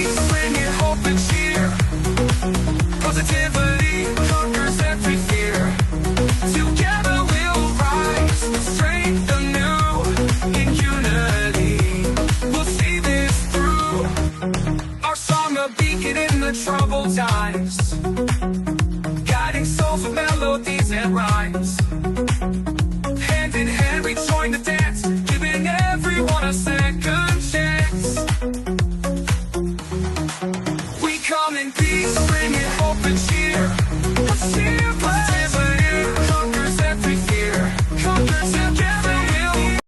peace, bringing hope and cheer. Positivity conquers every fear. Together we'll rise, strength anew. In unity, we'll see this through. Our song a beacon in the troubled times, guiding souls with melodies and rhymes. Hand in hand we join the dance, giving everyone a second chance. We come in peace, bringing hope and cheer. Positivity conquers every fear. Conquers together we'll.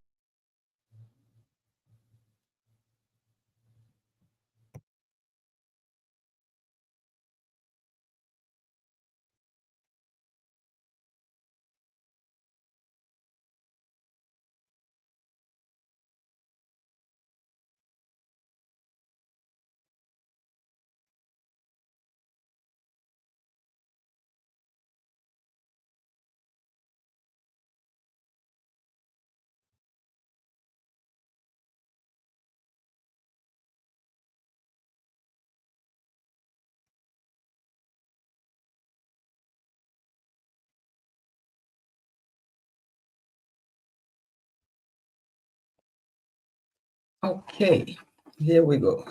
Okay, here we go.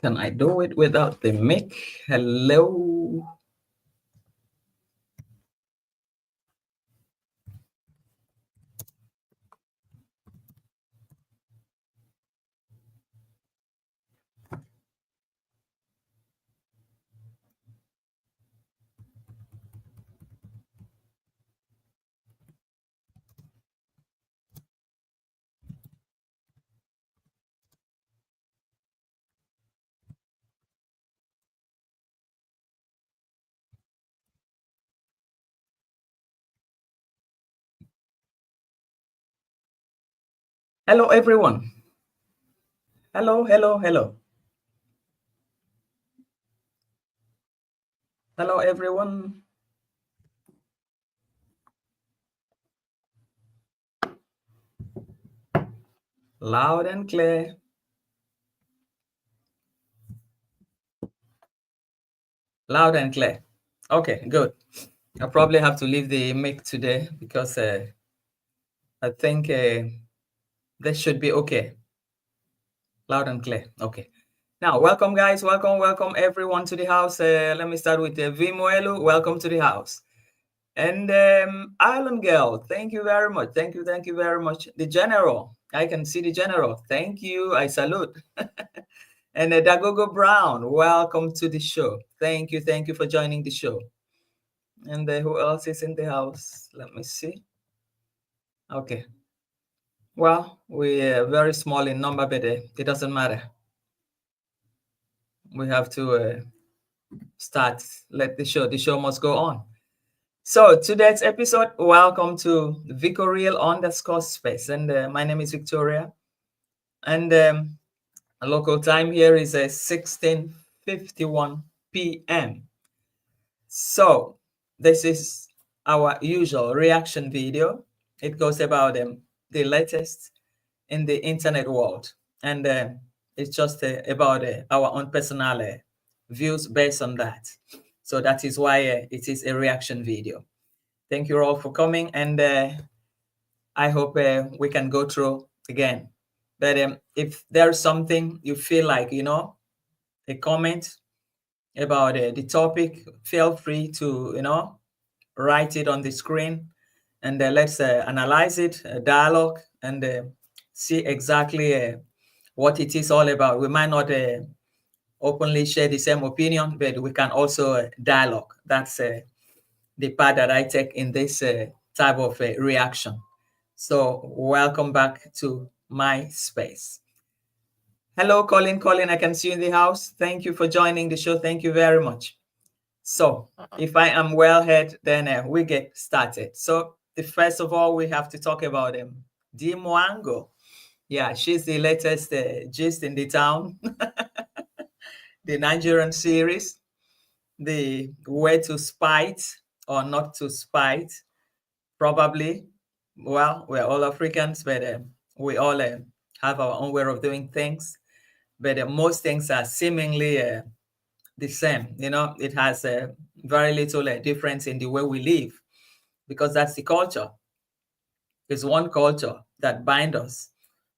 Can I do it without the mic? Hello. Hello, everyone. Hello, hello, hello. Hello, everyone. Loud and clear. Loud and clear. Okay, good. I'll probably have to leave the mic today because I think this should be okay. Loud and clear. Okay. Now, welcome, guys. Welcome, everyone to the house. Let me start with Dee Mwango. Welcome to the house. And Island Girl, thank you very much. Thank you very much. The General, I can see the General. Thank you. I salute. And Dagogo Brown, welcome to the show. Thank you for joining the show. And who else is in the house? Let me see. Okay. Well, we're very small in number, but it doesn't matter. We have to start. Let the show must go on. So today's episode, welcome to Vicorial_space. And my name is Victoria. And local time here is 16:51 p.m. So this is our usual reaction video. It goes about the latest in the internet world. And it's just about our own personal views based on that. So that is why it is a reaction video. Thank you all for coming. And I hope we can go through again. But if there's something you feel like, a comment about the topic, feel free to, write it on the screen. And let's analyze it, dialogue, and see exactly what it is all about. We might not openly share the same opinion, but we can also dialogue. That's the part that I take in this type of reaction. So welcome back to my space. Hello, Colin. I can see you in the house. Thank you for joining the show. Thank you very much. So if I am well head, then we get started. So first of all, we have to talk about Dee Mwango. Yeah, she's the latest gist in the town. The Nigerian series, the way to spite or not to spite, probably. Well, we're all Africans, but we all have our own way of doing things. But most things are seemingly the same. It has very little difference in the way we live, because that's the culture. It's one culture that binds us,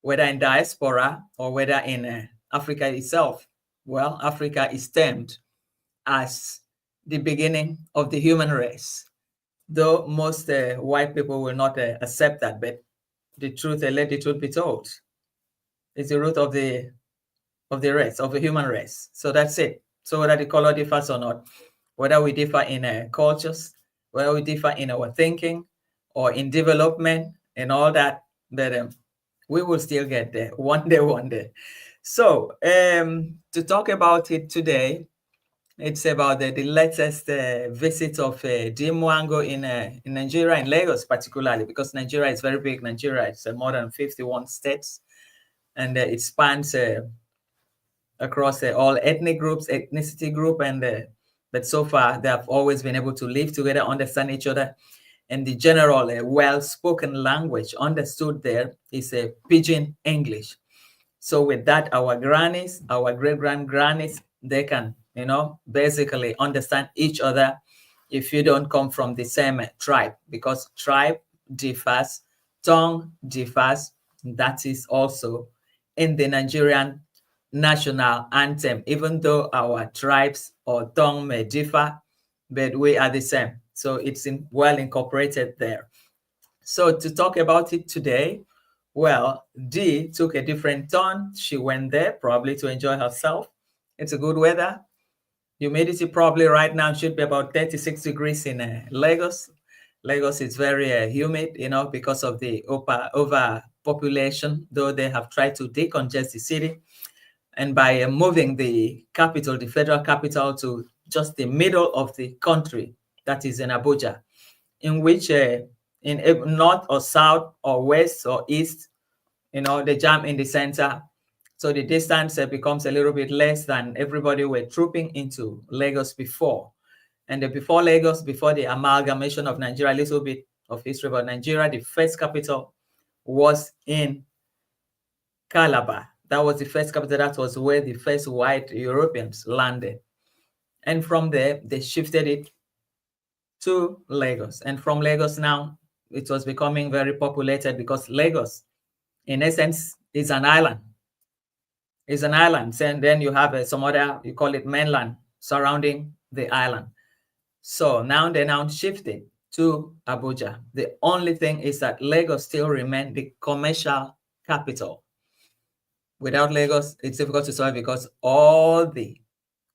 whether in diaspora or whether in Africa itself. Well, Africa is termed as the beginning of the human race, though most white people will not accept that. But the truth, let the truth be told, is the root of the race, of the human race. So that's it. So whether the color differs or not, whether we differ in cultures, whether we differ in our thinking or in development and all that, but we will still get there one day, one day. So to talk about it today, it's about the latest visit of Dee Mwango in Nigeria, in Lagos particularly, because Nigeria is very big. Nigeria is more than 51 states, and it spans across all ethnic groups, ethnicity group, and but so far they have always been able to live together, understand each other, and the general well-spoken language understood there is a pidgin English. So with that, our grannies, our great-grand-grannies, they can, basically understand each other if you don't come from the same tribe, because tribe differs, tongue differs. That is also in the Nigerian national anthem. Even though our tribes or tongue may differ, but we are the same. So it's well incorporated there. So to talk about it today, well, Dee took a different turn. She went there probably to enjoy herself. It's a good weather. Humidity probably right now should be about 36 degrees in Lagos. Lagos is very humid, because of the overpopulation, though they have tried to decongest the city. And by moving the capital, the federal capital, to just the middle of the country, that is in Abuja, in which in north or south or west or east, they jam in the center. So the distance becomes a little bit less than everybody were trooping into Lagos before. And before Lagos, before the amalgamation of Nigeria, a little bit of history about Nigeria, the first capital was in Calabar. That was the first capital. That was where the first white Europeans landed. And from there, they shifted it to Lagos. And from Lagos now, it was becoming very populated, because Lagos, in essence, is an island. It's an island. And then you have some other, you call it mainland, surrounding the island. So now they shifted to Abuja. The only thing is that Lagos still remains the commercial capital. Without Lagos, it's difficult to solve, because all the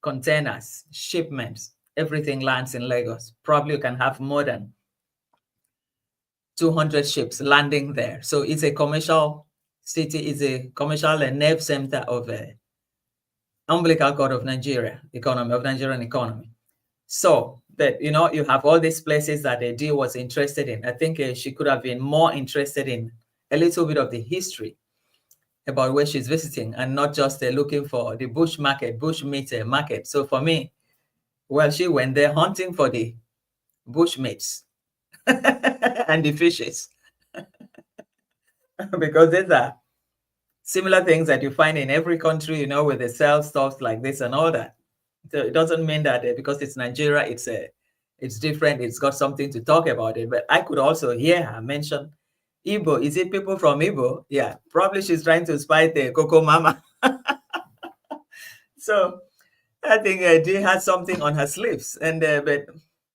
containers, shipments, everything lands in Lagos. Probably you can have more than 200 ships landing there. So it's a commercial city, it's a commercial nerve center of the umbilical cord of Nigeria economy, of Nigerian economy. So that, you have all these places that Dee was interested in. I think she could have been more interested in a little bit of the history about where she's visiting, and not just looking for the bush market, BushMeat market. So for me, well, she went there hunting for the BushMeats and the fishes, because these are similar things that you find in every country, where they sell stuff like this and all that. So it doesn't mean that because it's Nigeria, it's different. It's got something to talk about it. But I could also hear her mention Igbo. Is it people from Igbo? Yeah, probably she's trying to spite the Coco Mama. So I think Dee has something on her sleeves. And but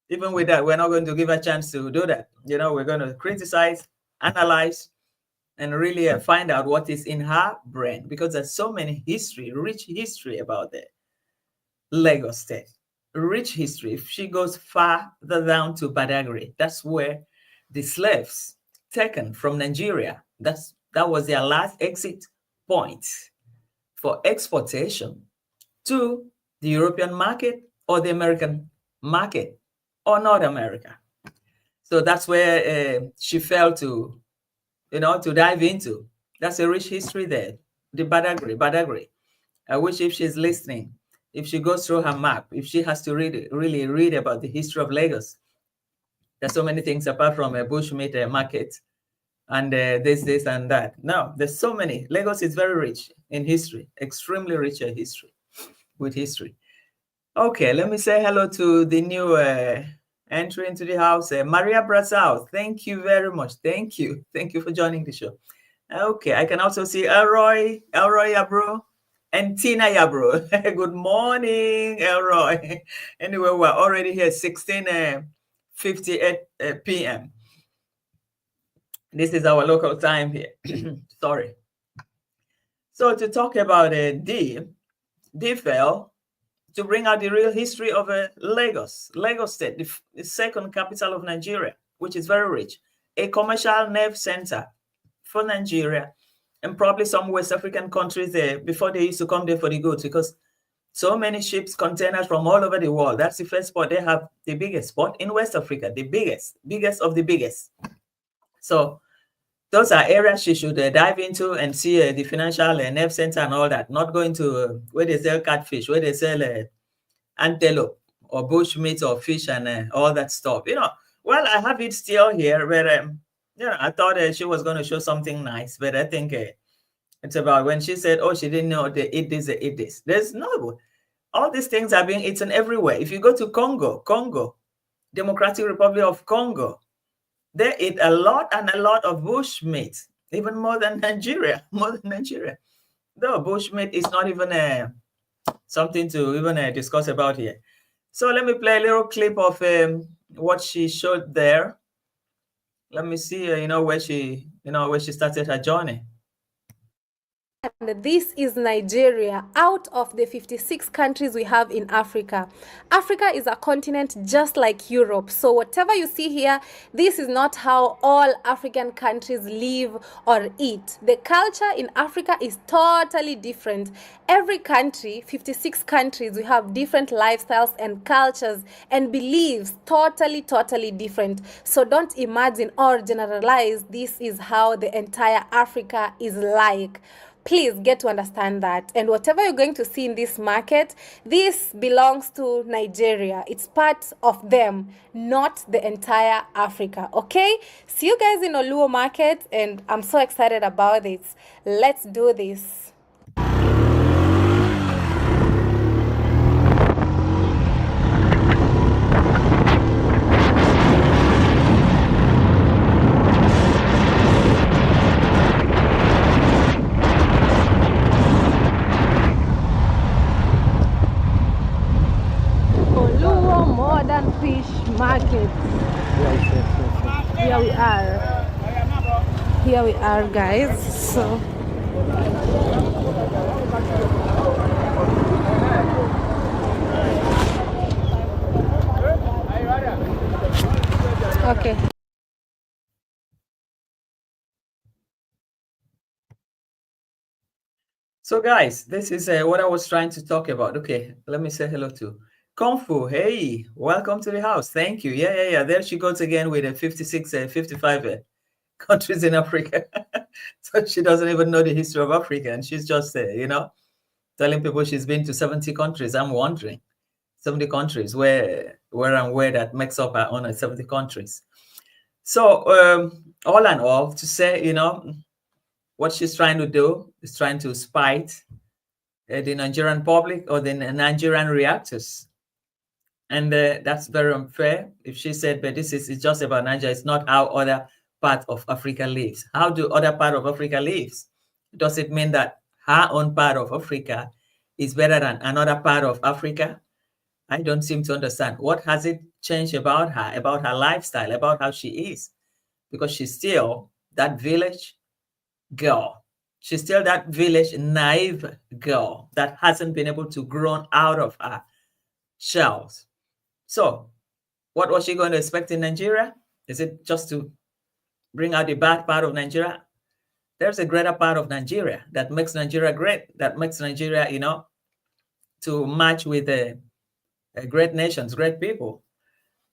even with that, we're not going to give her a chance to do that. We're going to criticize, analyze, and really find out what is in her brain, because there's so many rich history about the Lagos state. Rich history. If she goes farther down to Badagry, that's where the slaves taken from Nigeria, that was their last exit point for exportation to the European market or the American market or North America. So that's where she fell to, to dive into. That's a rich history there. The Badagry. I wish, if she's listening, if she goes through her map, if she has to really read about the history of Lagos. There's so many things apart from a BushMeat market and this and that. No, there's so many. Lagos is very rich in history, extremely rich in history, with history. Okay, let me say hello to the new entry into the house, Maria Brasau. Thank you very much. Thank you for joining the show. Okay, I can also see Elroy Yabro, and Tina Yabro. Good morning, Elroy. Anyway, we're already here, 16:58 p.m. This is our local time here. Sorry. So to talk about Dee fell to bring out the real history of Lagos State, the second capital of Nigeria, which is very rich, a commercial nerve center for Nigeria and probably some West African countries there before they used to come there for the goods, because so many ships, containers from all over the world. That's the first spot. They have the biggest spot in West Africa, the biggest of the biggest. So those are areas she should dive into and see the financial nerve center and all that, not going to where they sell catfish, where they sell antelope or bushmeat or fish and all that stuff. Well, I have it still here, but I thought she was going to show something nice, but I think it's about when she said, oh, she didn't know they eat this, they eat this. There's no, all these things are being eaten everywhere. If you go to Congo, Democratic Republic of Congo, they eat a lot of bushmeat, even more than Nigeria, Though bushmeat is not even something to even discuss about here. So let me play a little clip of what she showed there. Let me see, where she started her journey. And this is Nigeria, out of the 56 countries we have in Africa. Africa is a continent just like Europe. So whatever you see here, this is not how all African countries live or eat. The culture in Africa is totally different. Every country, 56 countries, we have different lifestyles and cultures and beliefs, totally different. So don't imagine or generalize this is how the entire Africa is like. Please get to understand that. And whatever you're going to see in this market, this belongs to Nigeria. It's part of them, not the entire Africa. Okay? See you guys in Oluwo market, and I'm so excited about this. Let's do this. Market. Here we are, guys. So okay. So guys, this is what I was trying to talk about. Okay, let me say hello to Kung Fu. Hey, welcome to the house. Thank you. Yeah. There she goes again with 56, 55 countries in Africa. So she doesn't even know the history of Africa, and she's just telling people she's been to 70 countries. I'm wondering, 70 countries, where that makes up her own 70 countries. So all in all, to say, what she's trying to do is trying to spite the Nigerian public or the Nigerian reactors. And that's very unfair. If she said, but this is just about Nigeria, it's not how other part of Africa lives. How do other part of Africa lives? Does it mean that her own part of Africa is better than another part of Africa? I don't seem to understand. What has it changed about her lifestyle, about how she is? Because she's still that village girl. She's still that village naive girl that hasn't been able to grow out of her shells. So what was she going to expect in Nigeria? Is it just to bring out the bad part of Nigeria? There's a greater part of Nigeria that makes Nigeria great, that makes Nigeria, to match with great nations, great people.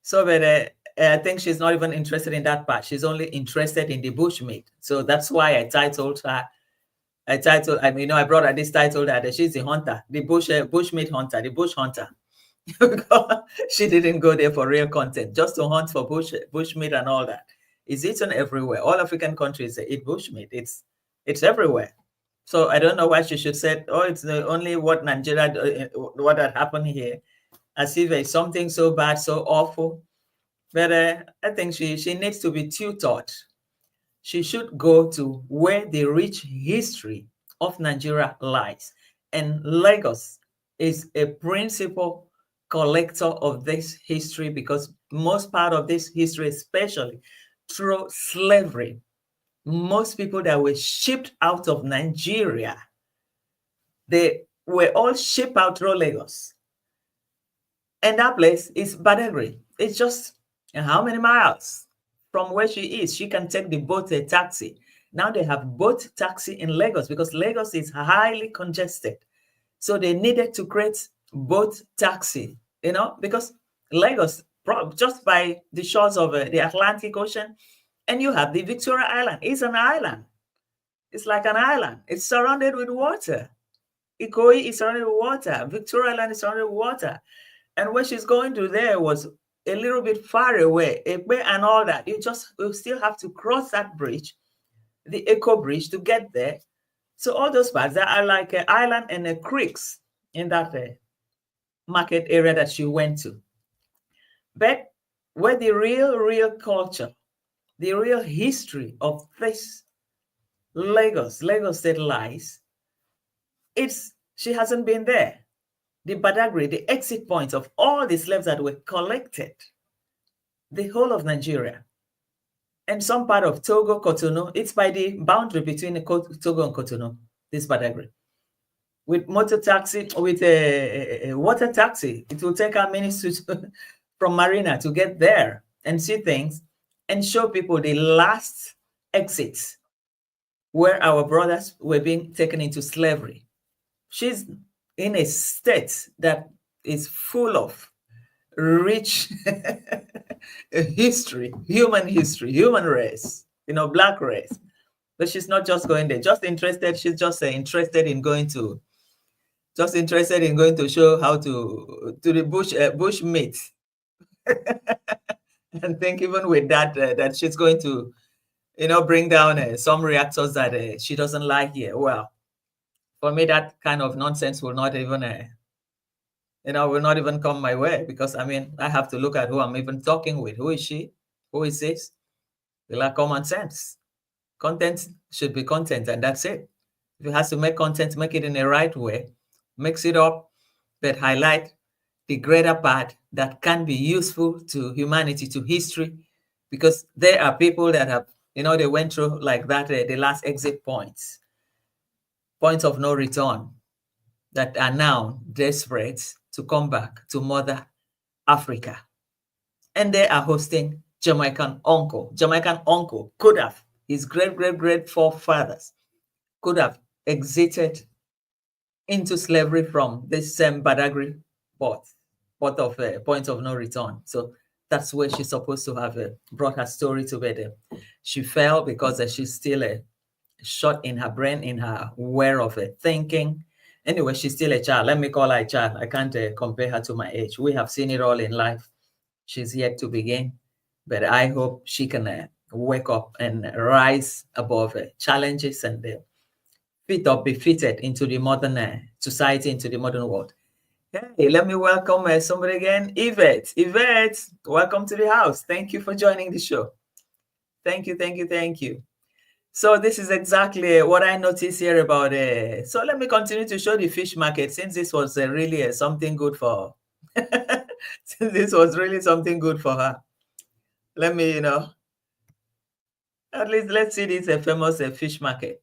So, but I think she's not even interested in that part. She's only interested in the bushmeat. So that's why I titled her. I brought her this title that she's the hunter, the bushmeat hunter, the bush hunter. She didn't go there for real content, just to hunt for bushmeat and all that. is eaten everywhere. All African countries eat bushmeat. It's everywhere. So I don't know why she should say, oh, it's the only what Nigeria, what had happened here, as if it's something so bad, so awful. But I think she needs to be tutored. She should go to where the rich history of Nigeria lies. And Lagos is a principal collector of this history, because most part of this history, especially through slavery, most people that were shipped out of Nigeria, they were all shipped out through Lagos. And that place is Badagry. It's just how many miles from where she is? She can take the boat, a taxi. Now they have boat taxi in Lagos because Lagos is highly congested. So they needed to create boat taxi, because Lagos, just by the shores of the Atlantic Ocean, and you have the Victoria Island. It's an island. It's like an island. It's surrounded with water. Ikoyi is surrounded with water. Victoria Island is surrounded with water. And where she's going to there was a little bit far away, and all that. You still have to cross that bridge, the Eco Bridge, to get there. So all those parts that are like an island and creeks in that market area that she went to. But where the real culture, the real history of this Lagos State lies, she hasn't been there. The Badagry, the exit point of all the slaves that were collected, the whole of Nigeria, and some part of Togo, Cotonou. It's by the boundary between Togo and Cotonou, this Badagry. With motor taxi, with a water taxi, it will take our minutes from Marina to get there and see things and show people the last exits where our brothers were being taken into slavery. She's in a state that is full of rich history, human race, black race. But she's not just going there, just interested. She's just interested in going to show how to the bush meat. And think even with that, that she's going to, bring down some reactors that she doesn't like here. Well, for me, that kind of nonsense will not even, come my way, because I have to look at who I'm even talking with. Who is she? Who is this? They lack common sense. Content should be content, and that's it. If it has to make content, make it in the right way, mix it up, but highlight the greater part that can be useful to humanity, to history, because there are people that have, they went through like that, the last exit points of no return, that are now desperate to come back to Mother Africa. And they are hosting Jamaican uncle. Jamaican uncle could have, his great forefathers could have exited into slavery from this same Badagry point of no return. So that's where she's supposed to have brought her story to bed. She fell because she's still shot in her brain, in her way of thinking. Anyway, she's still a child. Let me call her a child. I can't compare her to my age. We have seen it all in life. She's yet to begin, but I hope she can wake up and rise above challenges and be fitted into the modern society, into the modern world. Hey, let me welcome somebody again. Yvette, welcome to the house. Thank you for joining the show. Thank you. So this is exactly what I noticed here about so let me continue to show the fish market, since this was really something good for since this was really something good for her. Let me, at least let's see this famous fish market.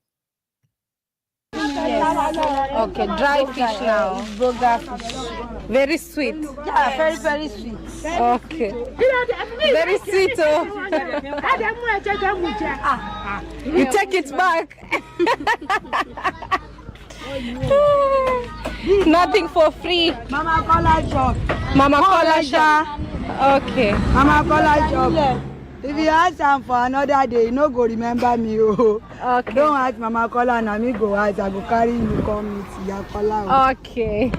Yes. Okay, dry fish now. Burger fish. Very sweet. Yeah, very sweet. Okay. Very sweet. Oh. You take it back. Nothing for free. Mama Cola shop. Mama Cola shop. Okay. Mama Cola shop. If you ask am for another day, you no go remember me. Oh. Okay. Don't ask Mama Cola and me go ask. I go carry you come meet your Cola. Okay.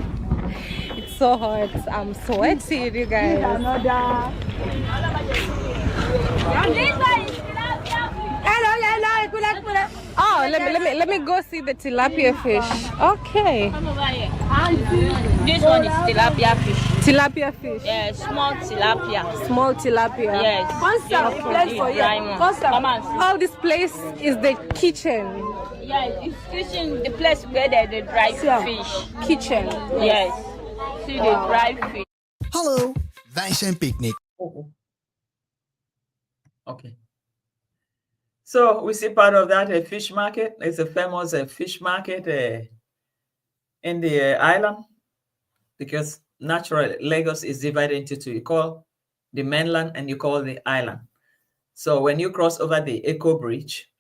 It's so hot. I'm sweaty, you guys. Another. Oh, let me go see the tilapia fish. Okay. This one is tilapia fish. Tilapia fish. Yeah, small tilapia. Small tilapia. Yes. Oh, this place is the kitchen. Yeah, it's kitchen, the place where they dry fish. Kitchen. Yes. See the dry fish. Hallo, wij zijn Picnic. Okay. So we see part of that, a fish market. It's a famous fish market in the island, because naturally Lagos is divided into two. You call the mainland and you call the island. So when you cross over the Echo Bridge,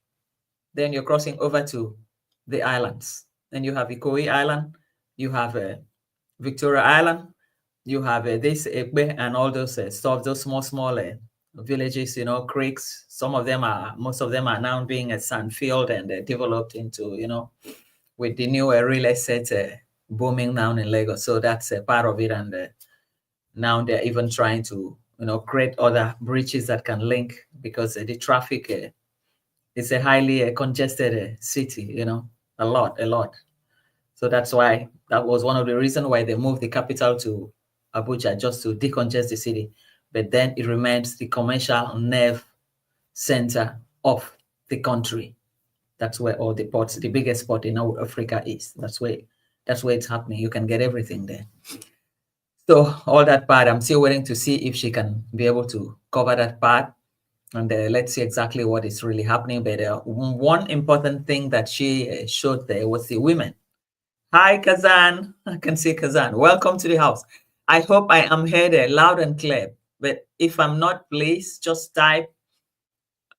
then you're crossing over to the islands. Then you have Ikoyi Island, you have Victoria Island, you have this Ekbe and all those stuff, those small villages, you know, creeks. Most of them are now being a sand field and developed into, you know, with the new real estate booming now in Lagos. So that's a part of it. And now they're even trying to, you know, create other bridges that can link, because the traffic is a highly congested city, you know, a lot. So that's why, that was one of the reasons why they moved the capital to Abuja, just to decongest the city. But then it remains the commercial nerve center of the country. That's where all the ports, the biggest port in Africa is. That's where it's happening. You can get everything there. So all that part, I'm still waiting to see if she can be able to cover that part. And let's see exactly what is really happening. But one important thing that she showed there was the women. Hi, Kazan. I can see Kazan. Welcome to the house. I hope I am heard loud and clear. But if I'm not, please just type,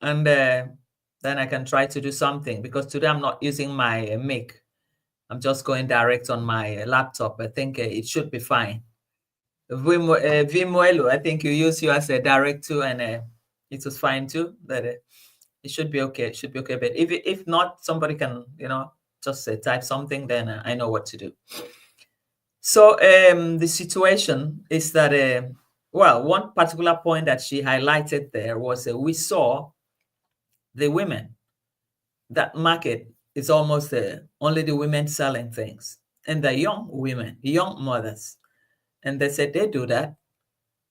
and then I can try to do something, because today I'm not using my mic. I'm just going direct on my laptop. I think it should be fine. Vimuelo, I think you use you as a direct too, and it was fine too. But it should be okay. It should be okay. But if not, somebody can, you know, just type something, then I know what to do. So the situation is that, well, one particular point that she highlighted there was we saw the women. That market is almost only the women selling things, and the young women, young mothers. And they said they do that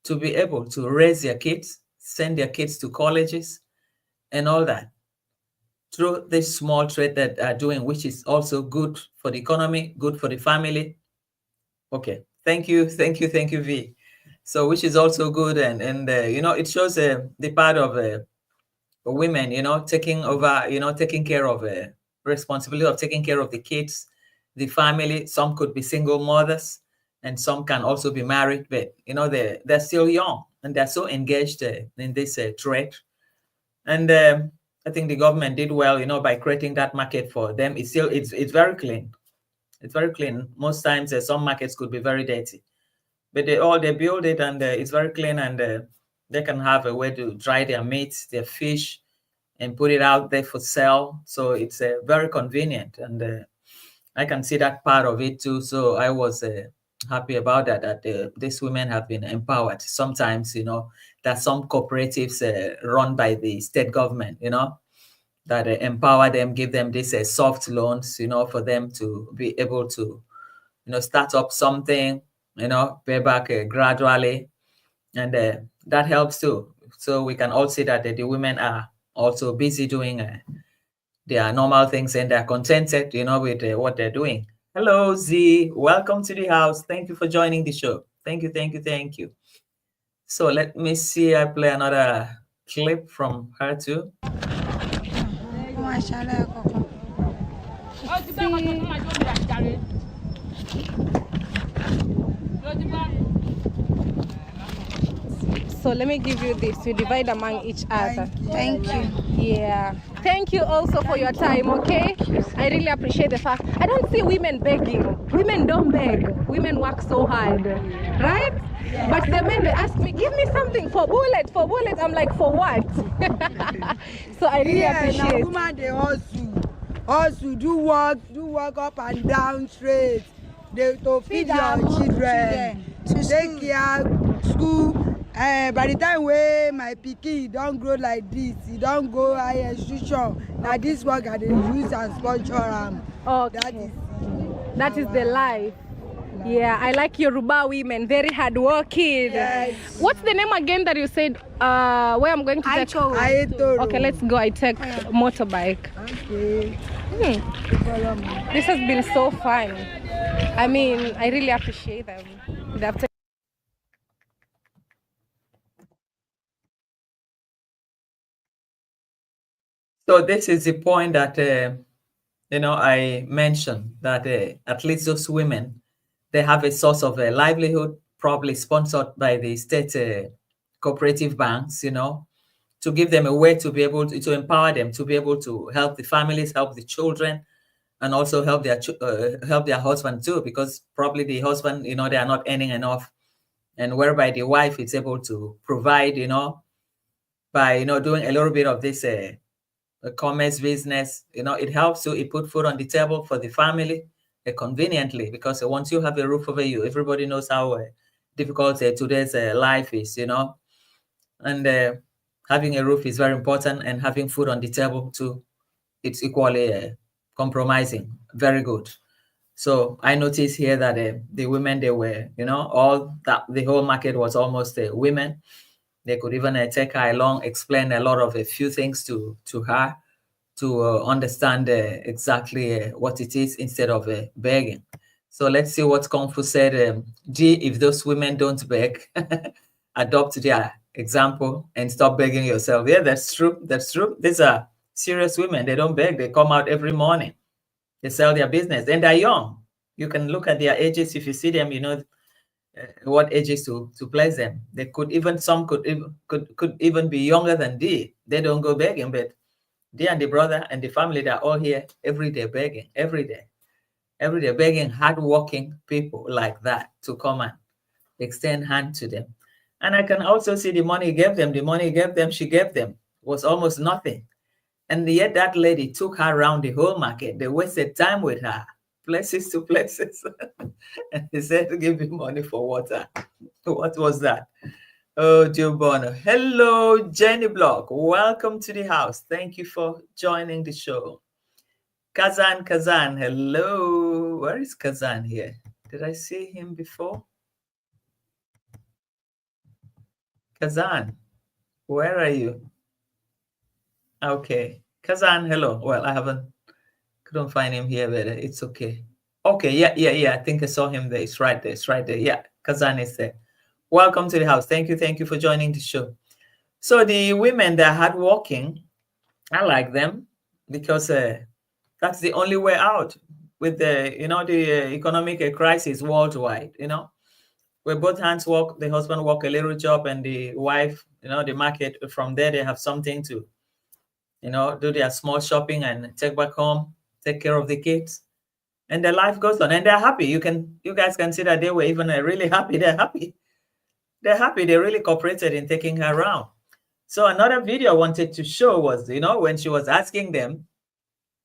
to be able to raise their kids, send their kids to colleges and all that, through this small trade that they're doing, which is also good for the economy, good for the family. Okay, thank you, V. So which is also good, and you know, it shows the part of women, you know, taking over, you know, taking care of responsibility of taking care of the kids, the family. Some could be single mothers, and some can also be married, but you know, they're still young and they're so engaged in this trade. And I think the government did well, you know, by creating that market for them. It's very clean. It's very clean. Most times some markets could be very dirty, but they build it, and it's very clean, and they can have a way to dry their meat, their fish, and put it out there for sale. So it's very convenient, and I can see that part of it too. So I was happy about that these women have been empowered. Sometimes, you know, there's some cooperatives run by the state government, you know, that empower them, give them these soft loans, you know, for them to be able to, you know, start up something, you know, pay back gradually, and that helps too. So we can all see that the women are also busy doing their normal things, and they're contented, you know, with what they're doing. Hello, Z. Welcome to the house. Thank you for joining the show. Thank you. So let me see. I play another clip from her too. So let me give you this. You divide among each other. Thank you. Yeah. Thank you also for your time, okay? I really appreciate the fact. I don't see women begging. Women don't beg. Women work so hard, right? But the men, they ask me, give me something for bullet. I'm like, for what? So I really appreciate. Now woman, they also do work up and down straight. They to feed your children, to take care, school, By the time where my pikin don't grow like this, he don't go higher institution. Now this work I dey use and sponsor am. Okay. That is the life. Yeah, I like Yoruba women, very hardworking. Yes. What's the name again that you said? Where I'm going to take? Aitoro. Okay, let's go. I take motorbike. Okay. Follow me. This has been so fun. I mean, I really appreciate them. So this is the point that I mentioned, that at least those women, they have a source of livelihood, probably sponsored by the state cooperative banks, to give them a way to be able to empower them to be able to help the families, help the children, and also help their husband too, because probably the husband, they are not earning enough, and whereby the wife is able to provide, by doing a little bit of this commerce business, it helps you. It put food on the table for the family conveniently, because once you have a roof over you, everybody knows how difficult today's life is, and having a roof is very important, and having food on the table too, it's equally compromising. Very good. So I noticed here that the women, they were, the whole market was almost women. They could even take her along, explain a few things to her, to understand exactly what it is, instead of begging. So let's see what Kung Fu said. Gee, if those women don't beg, adopt their example and stop begging yourself. Yeah, that's true. That's true. These are serious women. They don't beg. They come out every morning. They sell their business, and they're young. You can look at their ages. If you see them, what ages to place them. They could even, some could even be younger than Dee. They don't go begging, but Dee and the brother and the family, they're all here every day begging, every day begging hardworking people like that to come and extend hand to them. And I can also see the money she gave them was almost nothing. And yet that lady took her around the whole market. They wasted time with her, places to places. And they said to give you money for water. What was that? Oh, Joe Bono. Hello, Jenny Block. Welcome to the house. Thank you for joining the show. Kazan, hello. Where is Kazan here? Did I see him before? Kazan, where are you? Okay. Kazan, hello. Well, couldn't find him here, but it's okay. Okay, yeah. I think I saw him there. It's right there. Yeah, Kazan is there. Welcome to the house. Thank you for joining the show. So the women, they're hardworking. I like them, because that's the only way out with the economic crisis worldwide. Where both hands work, the husband work a little job, and the wife, the market. From there, they have something to, do their small shopping and take back home, take care of the kids, and their life goes on, and they're happy. You guys can see that they were even really happy. They're happy. They really cooperated in taking her around. So another video I wanted to show was, when she was asking them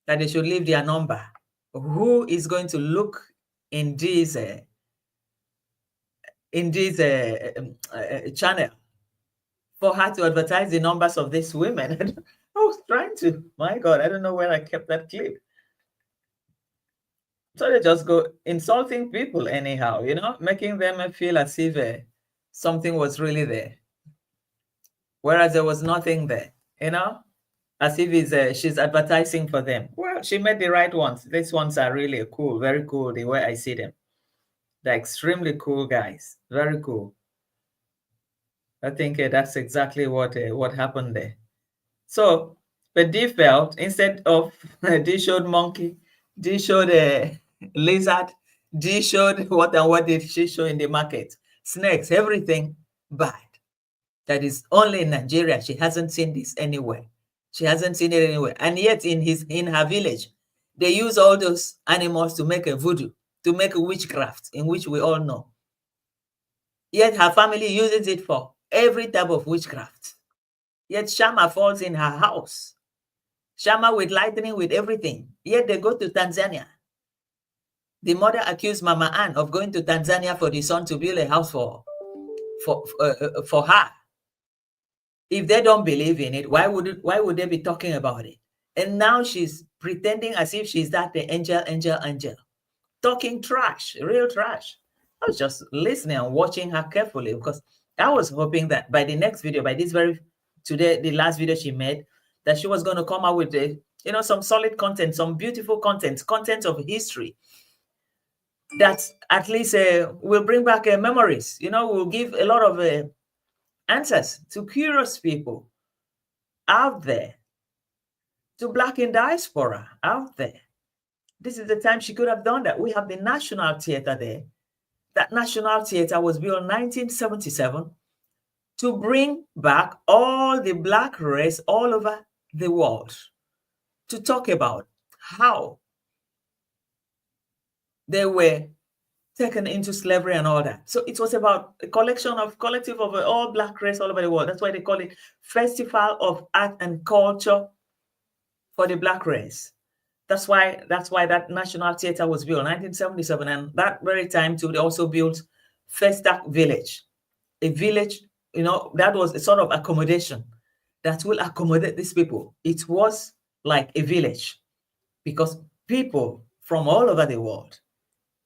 that they should leave their number. Who is going to look in this channel for her to advertise the numbers of these women? I was trying to, my God, I don't know where I kept that clip. So they just go insulting people anyhow, making them feel as if something was really there, whereas there was nothing there, as if she's advertising for them. Well, she made the right ones. These ones are really cool, very cool, the way I see them. They're extremely cool guys, very cool. I think that's exactly what happened there. So, but Dee felt, instead of Dee showed monkey, Dee showed a lizard, Dee showed what did she show in the market? Snakes, everything bad. That is only in Nigeria. She hasn't seen this anywhere. She hasn't seen it anywhere. And yet in her village, they use all those animals to make a voodoo, to make a witchcraft, in which we all know. Yet her family uses it for every type of witchcraft. Yet Shama falls in her house. Shama with lightning, with everything. Yet they go to Tanzania. The mother accused Mama Ann of going to Tanzania for the son to build a house for for her. If they don't believe in it, why would they be talking about it? And now she's pretending as if she's that the angel, talking trash, real trash. I was just listening and watching her carefully because I was hoping that by the next video, by this today, the last video she made, that she was going to come out with some solid content, some beautiful content of history that at least will bring back memories. Will give a lot of answers to curious people out there, to Black in diaspora out there. This is the time she could have done that. We have the National Theatre there. That National Theatre was built in 1977 to bring back all the Black race all over the world, to talk about how they were taken into slavery and all that. So it was about a collective of all Black race all over the world. That's why they call it Festival of Art and Culture for the Black race. That's why that National Theatre was built in 1977. And that very time too, they also built Festac Village, a village, that was a sort of accommodation that will accommodate these people. It was like a village because people from all over the world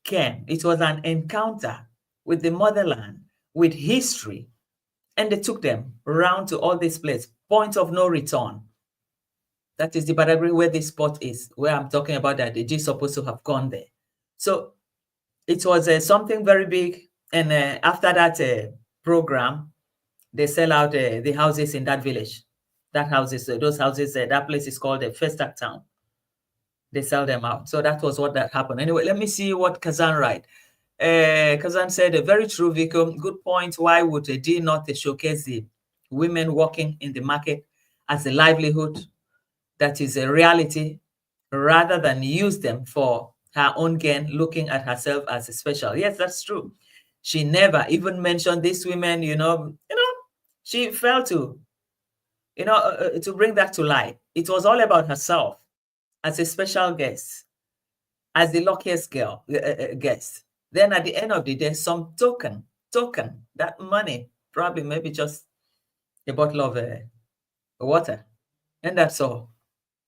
came. It was an encounter with the motherland, with history, and they took them around to all these places, points of no return. That is the Badagry where this spot is, where I'm talking about that. They're supposed to have gone there. So it was something very big. And after that program, they sell out the houses in that village. That place is called the Festac Town. They sell them out. So that was what that happened. Anyway, let me see what Kazan write. Kazan said, a very true, Vico. Good point. Why would Dee not showcase the women working in the market as a livelihood that is a reality, rather than use them for her own gain, looking at herself as a special? Yes, that's true. She never even mentioned these women, she failed to bring that to light. It was all about herself as a special guest, as the luckiest guest. Then at the end of the day, some token, that money, probably maybe just a bottle of water. And that's all.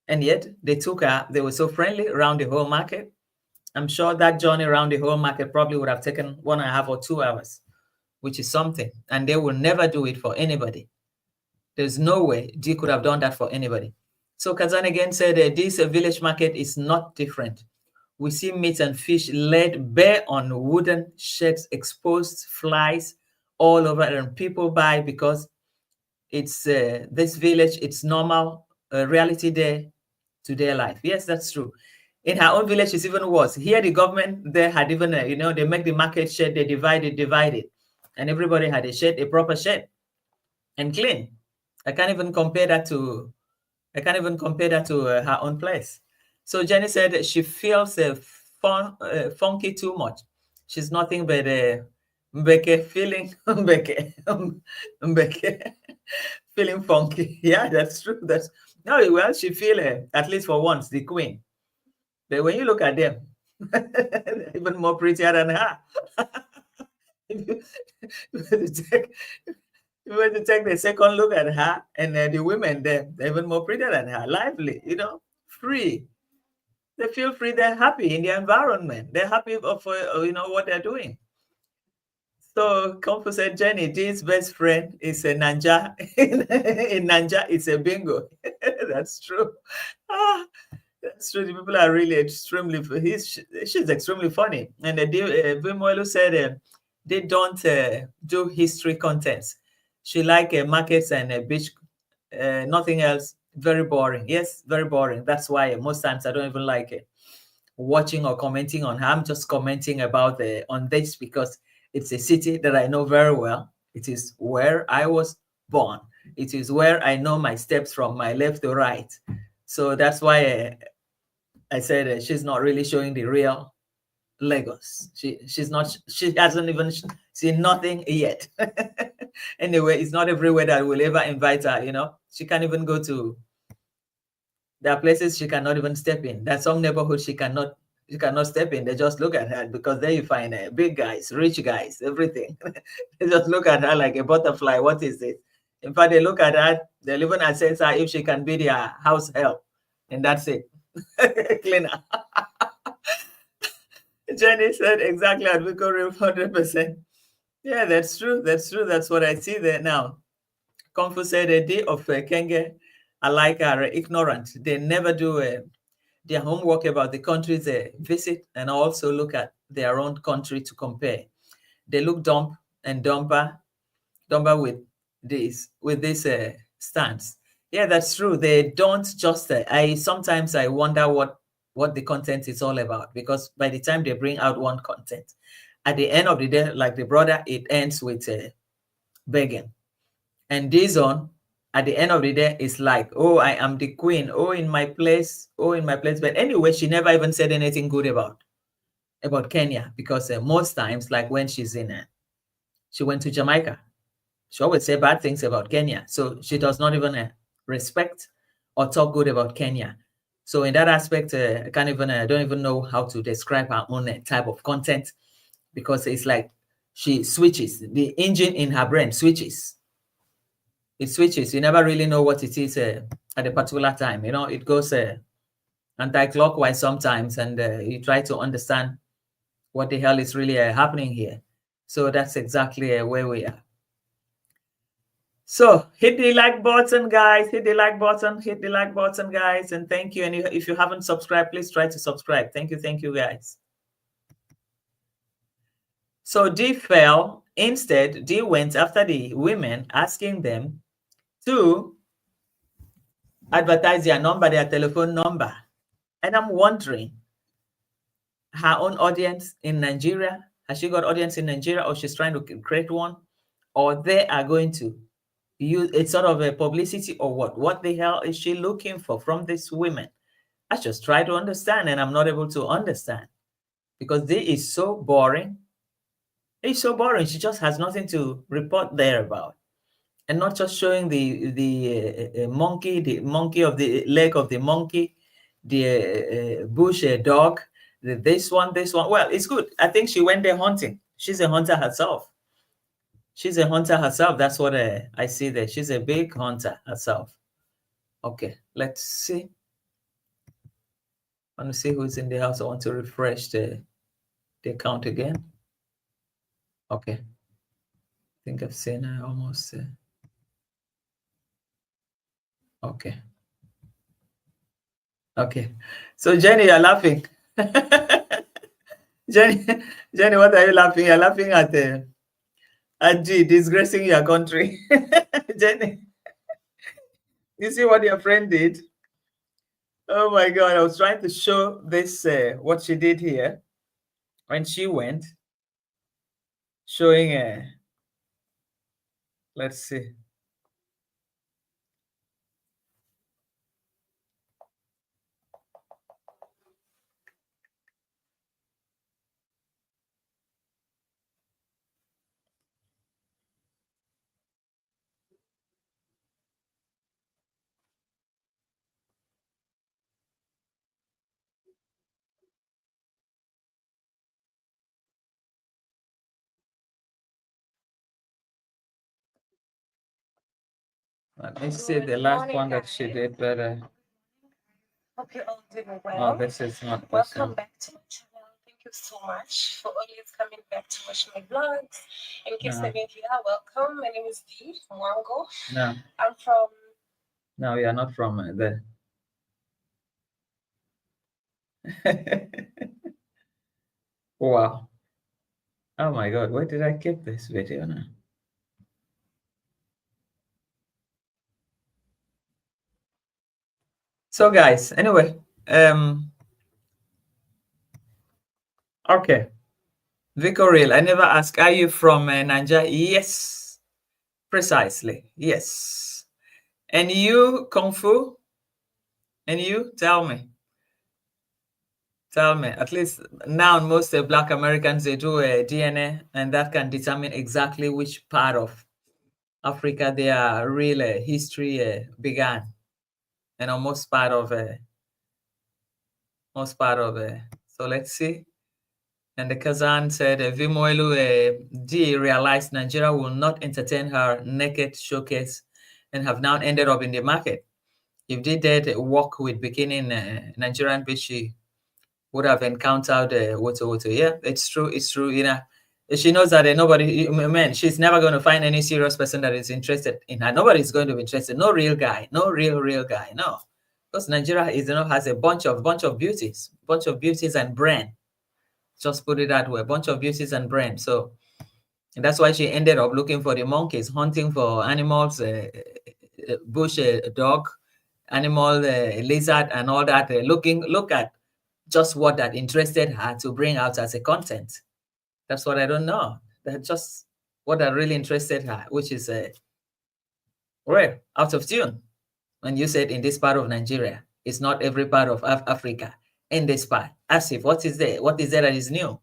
And yet they took her, they were so friendly around the whole market. I'm sure that journey around the whole market probably would have taken 1.5 or 2 hours, which is something. And they will never do it for anybody. There's no way Dee could have done that for anybody. So Kazan again said, this village market is not different. We see meat and fish laid bare on wooden sheds, exposed flies all over, and people buy because it's this village, it's normal reality there to their life. Yes, that's true. In her own village, it's even worse. Here, the government, they had even, they make the market shed, they divide it. And everybody had a shed, a proper shed, and clean. I can't even compare that to her own place. So Jenny said that she feels funky too much. She's nothing but Mbeke feeling Mbeke feeling funky. Yeah, that's true. She feel at least for once the queen. But when you look at them, they're even more prettier than her. If you were to take the second look at her and the women there, they're even more prettier than her. Lively, free. They feel free. They're happy in the environment. They're happy for what they're doing. So Komfu said, Jenny, Dee's best friend is a Nanja. In Nanja, it's a bingo. That's true. That's true. The people are really extremely. She's extremely funny. And Dee Mwango said they don't do history contents. She like markets and beach, nothing else. Very boring. Yes, very boring. That's why most times I don't even like watching or commenting on her. I'm just commenting about on this because it's a city that I know very well. It is where I was born. It is where I know my steps from my left to right. So that's why I said she's not really showing the real Lagos. She hasn't even seen nothing yet. Anyway, it's not everywhere that will ever invite her. She can't even go to. There are places she cannot even step in. There's some neighborhoods she cannot You cannot step in. They just look at her because there you find big guys, rich guys, everything. They just look at her like a butterfly. What is it? In fact, they look at her, they'll even assess her if she can be their house help. And that's it. Cleaner. Jenny said exactly at Vico Real 100%. Yeah, that's true. That's true. That's what I see there now. Kung Fu said a day of Kenge alike are ignorant. They never do their homework about the countries they visit and also look at their own country to compare. They look dumb and dumber with this stance. Yeah, that's true. They don't just. I sometimes I wonder what the content is all about, because by the time they bring out one content, at the end of the day, like the brother, it ends with begging. And this one, at the end of the day, is like, oh, I am the queen. Oh, in my place. Oh, in my place. But anyway, she never even said anything good about Kenya, because most times, like when she's she went to Jamaica, she always say bad things about Kenya. So she does not even respect or talk good about Kenya. So in that aspect, I can't even, I don't even know how to describe her own type of content, because it's like she switches. The engine in her brain switches. It switches. You never really know what it is at a particular time. You know, it goes anti-clockwise sometimes, and you try to understand what the hell is really happening here. So that's exactly where we are. So hit the like button, guys. Hit the like button. Hit the like button, guys. And thank you. And if you haven't subscribed, please try to subscribe. Thank you, guys. So Dee fell. Instead, Dee went after the women, asking them to advertise their number, their telephone number. And I'm wondering, her own audience in Nigeria, has she got audience in Nigeria, or she's trying to create one, or they are going to use it's sort of a publicity, or what the hell is she looking for from these women? I just try to understand, and I'm not able to understand, because this is so boring. It's so boring. She just has nothing to report there about, and not just showing the monkey, the monkey of the leg of the monkey, the bush dog, this one. Well, it's good. I think she went there hunting. She's a hunter herself. She's a hunter herself. That's what I see there. She's a big hunter herself. Okay, let's see. I want to see who's in the house. I want to refresh the account again. Okay. I think I've seen her almost. Okay. Okay. So Jenny, you're laughing. Jenny, what are you laughing? You're laughing at G disgracing your country. Jenny, you see what your friend did? Oh my God, I was trying to show this, what she did here when she went, showing, let's see. Let me see the last one that she did, but Hope you're all doing oh, well. this is not this Welcome one. back to my channel. Thank you so much for always coming back to watch my vlogs. In case No. of you here, welcome. My name is Dee Mwango. No, I'm from no, you're not from there. Wow. Oh my God, where did I keep this video now? So guys, anyway, okay. Vicoril, I never ask, are you from Nigeria? Yes, precisely. Yes. And you, Kung Fu? And you, tell me. Tell me. At least now most Black Americans, they do a DNA, and that can determine exactly which part of Africa their real history began. And most part of So let's see. And the Kazan said, Vimoelu Dee realized Nigeria will not entertain her naked showcase and have now ended up in the market. If they did work with bikini Nigerian beach, she would have encountered Woto. Yeah, it's true. It's true. You know, she knows that man, she's never going to find any serious person that is interested in her. Nobody's going to be interested. No real guy. No real guy. No, because Nigeria is, has a bunch of beauties and brand. Just put it that way, a bunch of beauties and brand. So and that's why she ended up looking for the monkeys, hunting for animals, bush dog, animal, lizard, and all that. Look at just what that interested her to bring out as a content. That's what I don't know. That's just what that really interested her, which is well, out of tune. When you said in this part of Nigeria, it's not every part of Africa. In this part, as if what is there? What is there that is new?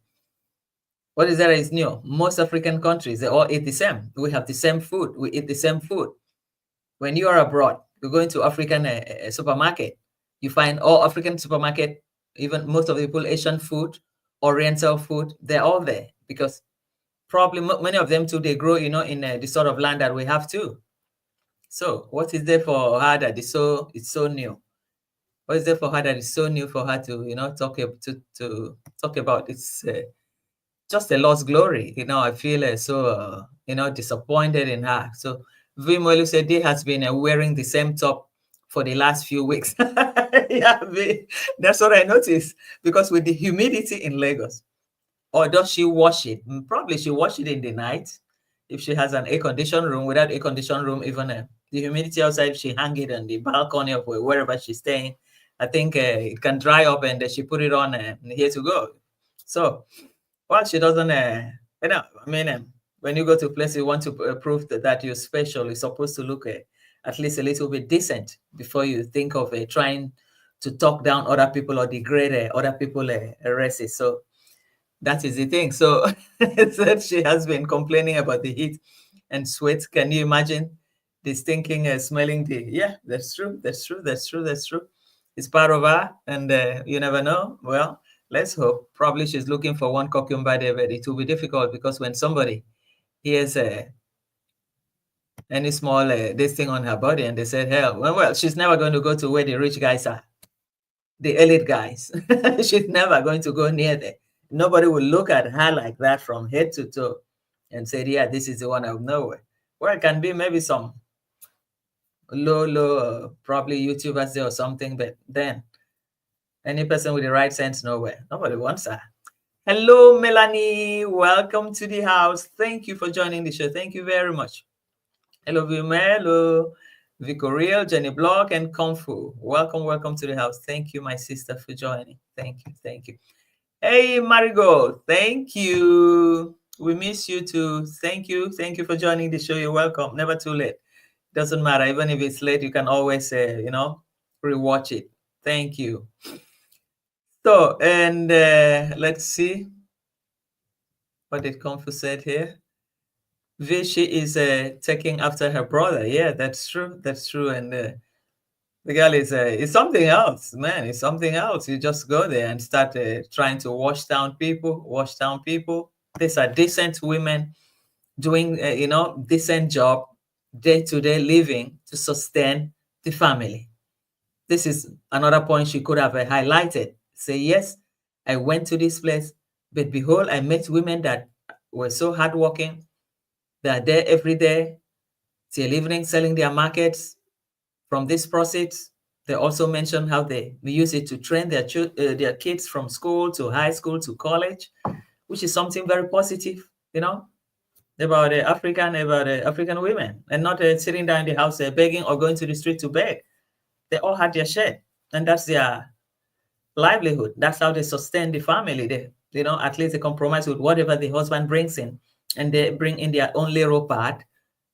What is there that is new? Most African countries, they all eat the same. We have the same food. We eat the same food. When you are abroad, you go into African supermarket, you find all African supermarket, even most of the people, Asian food, Oriental food, they're all there because probably many of them too, they grow, in the sort of land that we have too. So what is there for her that is so new? What is there for her that is so new for her to, talk about? It's just a lost glory. I feel so, disappointed in her. So Vimolu said he has been wearing the same top for the last few weeks. Yeah, that's what I noticed. Because with the humidity in Lagos, or does she wash it? Probably she wash it in the night. If she has an air-conditioned room, without air-conditioned room, even the humidity outside, she hang it on the balcony of wherever she's staying. I think it can dry up and she put it on here to go. So, well, she doesn't, when you go to a place, you want to prove that you're special, you're supposed to look at least a little bit decent before you think of trying to talk down other people or degrade other people races. So that is the thing. So she has been complaining about the heat and sweat. Can you imagine the stinking, smelling yeah, that's true. That's true. It's part of her, and you never know. Well, let's hope. Probably she's looking for one cucumber there, but it will be difficult because when somebody hears any small this thing on her body and they said, hell, well, she's never going to go to where the rich guys are, the elite guys. She's never going to go near there. Nobody will look at her like that from head to toe and say, yeah, this is the one out of nowhere. Well, it can be maybe some low, probably YouTubers there or something, but then any person with the right sense, nowhere. Nobody wants her. Hello, Melanie. Welcome to the house. Thank you for joining the show. Thank you very much. Hello, Vimelo, Vicoriel, Jenny Block, and Kung Fu. Welcome to the house. Thank you, my sister, for joining. Thank you. Hey, Marigold. Thank you. We miss you too. Thank you for joining the show. You're welcome. Never too late. Doesn't matter. Even if it's late, you can always, rewatch it. Thank you. So, and let's see what did Kung Fu said here. Vichy is taking after her brother. Yeah, that's true. And the girl is something else, man. It's something else. You just go there and start trying to wash down people. These are decent women doing, decent job, day-to-day living to sustain the family. This is another point she could have highlighted. Say, yes, I went to this place, but behold, I met women that were so hardworking. They are there every day till evening selling their markets. From this proceeds, they also mentioned how they use it to train their kids from school to high school to college, which is something very positive, about African women, and not sitting down in the house begging or going to the street to beg. They all had their share, and that's their livelihood. That's how they sustain the family. They, at least they compromise with whatever the husband brings in, and they bring in their own little part,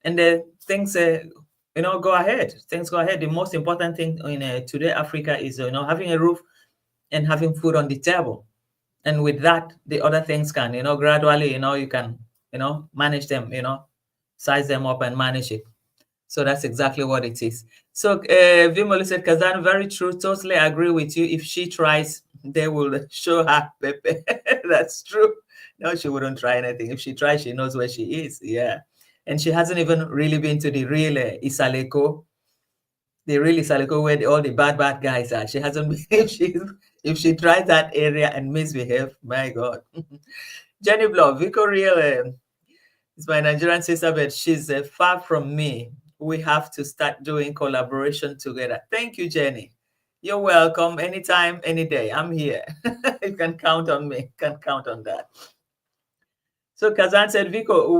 and the things go ahead. Things go ahead. The most important thing in today Africa is having a roof and having food on the table, and with that the other things can gradually you can manage them, size them up and manage it. So that's exactly what it is. So Vimoli said, Kazan, very true. Totally agree with you. If she tries they will show her Pepe. That's true. No, she wouldn't try anything. If she tries, she knows where she is. Yeah. And she hasn't even really been to the real Isaleko, the real Isaleko where all the bad guys are. She hasn't been. If she tries that area and misbehave, my God. Jenny Block, Vico Real is my Nigerian sister, but she's far from me. We have to start doing collaboration together. Thank you, Jenny. You're welcome anytime, any day. I'm here. You can count on me. You can count on that. So Kazan said, Vico,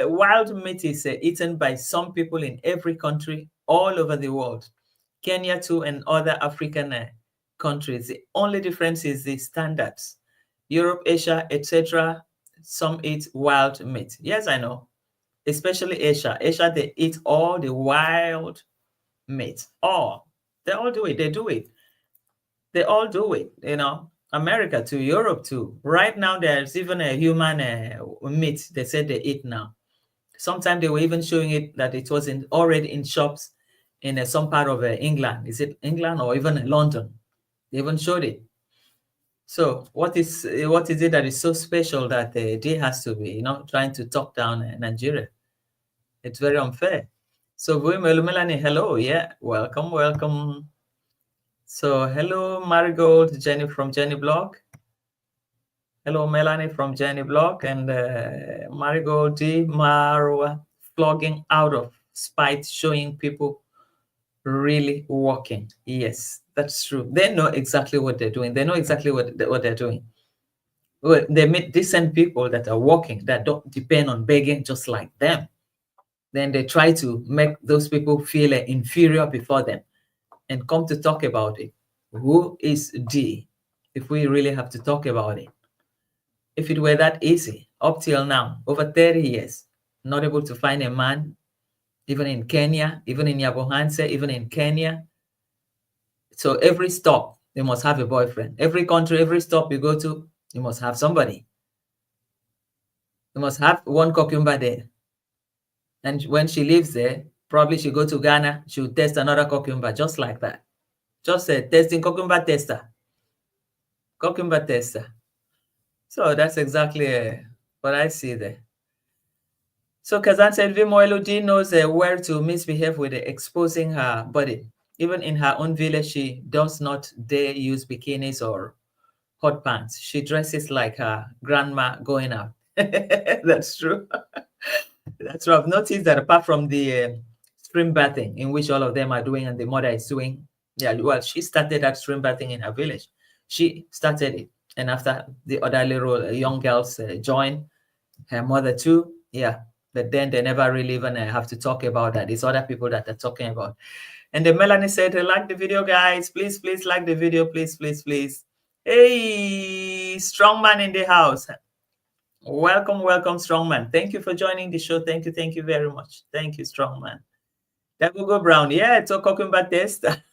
wild meat is eaten by some people in every country all over the world. Kenya too and other African countries. The only difference is the standards. Europe, Asia, etc. Some eat wild meat. Yes, I know. Especially Asia. Asia, they eat all the wild meat. All. They all do it. They do it. They all do it, you know. America too, Europe too. Right now, there's even a human meat they said they eat now. Sometimes they were even showing it that it was already in shops in some part of England. Is it England or even London? They even showed it. So what is it that is so special that they has to be, you know, trying to talk down Nigeria? It's very unfair. So Melanie, hello, yeah, welcome. So hello, Marigold, Jenny from Jenny Blog. Hello, Melanie from Jenny Blog, and Marigold Dee Mwango flogging out of spite, showing people really working. Yes, that's true. They know exactly what they're doing. They know exactly what they're doing. Well, they meet decent people that are working, that don't depend on begging just like them. Then they try to make those people feel inferior before them and come to talk about it. Who is Dee? If we really have to talk about it. If it were that easy, up till now, over 30 years, not able to find a man, even in Kenya, even in Yabohanse, even in Kenya. So every stop, they must have a boyfriend. Every country, every stop you go to, you must have somebody. You must have one cucumber there. And when she lives there, probably she'll go to Ghana, she'll test another cucumber, just like that. Just testing cucumber tester. Cucumber tester. So that's exactly what I see there. So Kazan said, Vimoeludi knows where to misbehave with exposing her body. Even in her own village, she does not dare use bikinis or hot pants. She dresses like her grandma going out. That's true. That's true. I've noticed that apart from the stream bathing, in which all of them are doing and the mother is doing, yeah, well, she started that stream bathing in her village. She started it. And after the other little young girls joined, her mother too, yeah. But then they never really even have to talk about that. It's other people that are talking about. And then Melanie said, like the video, guys. Please like the video. Please. Hey, strong man in the house. Welcome, strong man. Thank you for joining the show. Thank you very much. Thank you, strong man. Dagogo Brown. Yeah, it's a cucumber tester.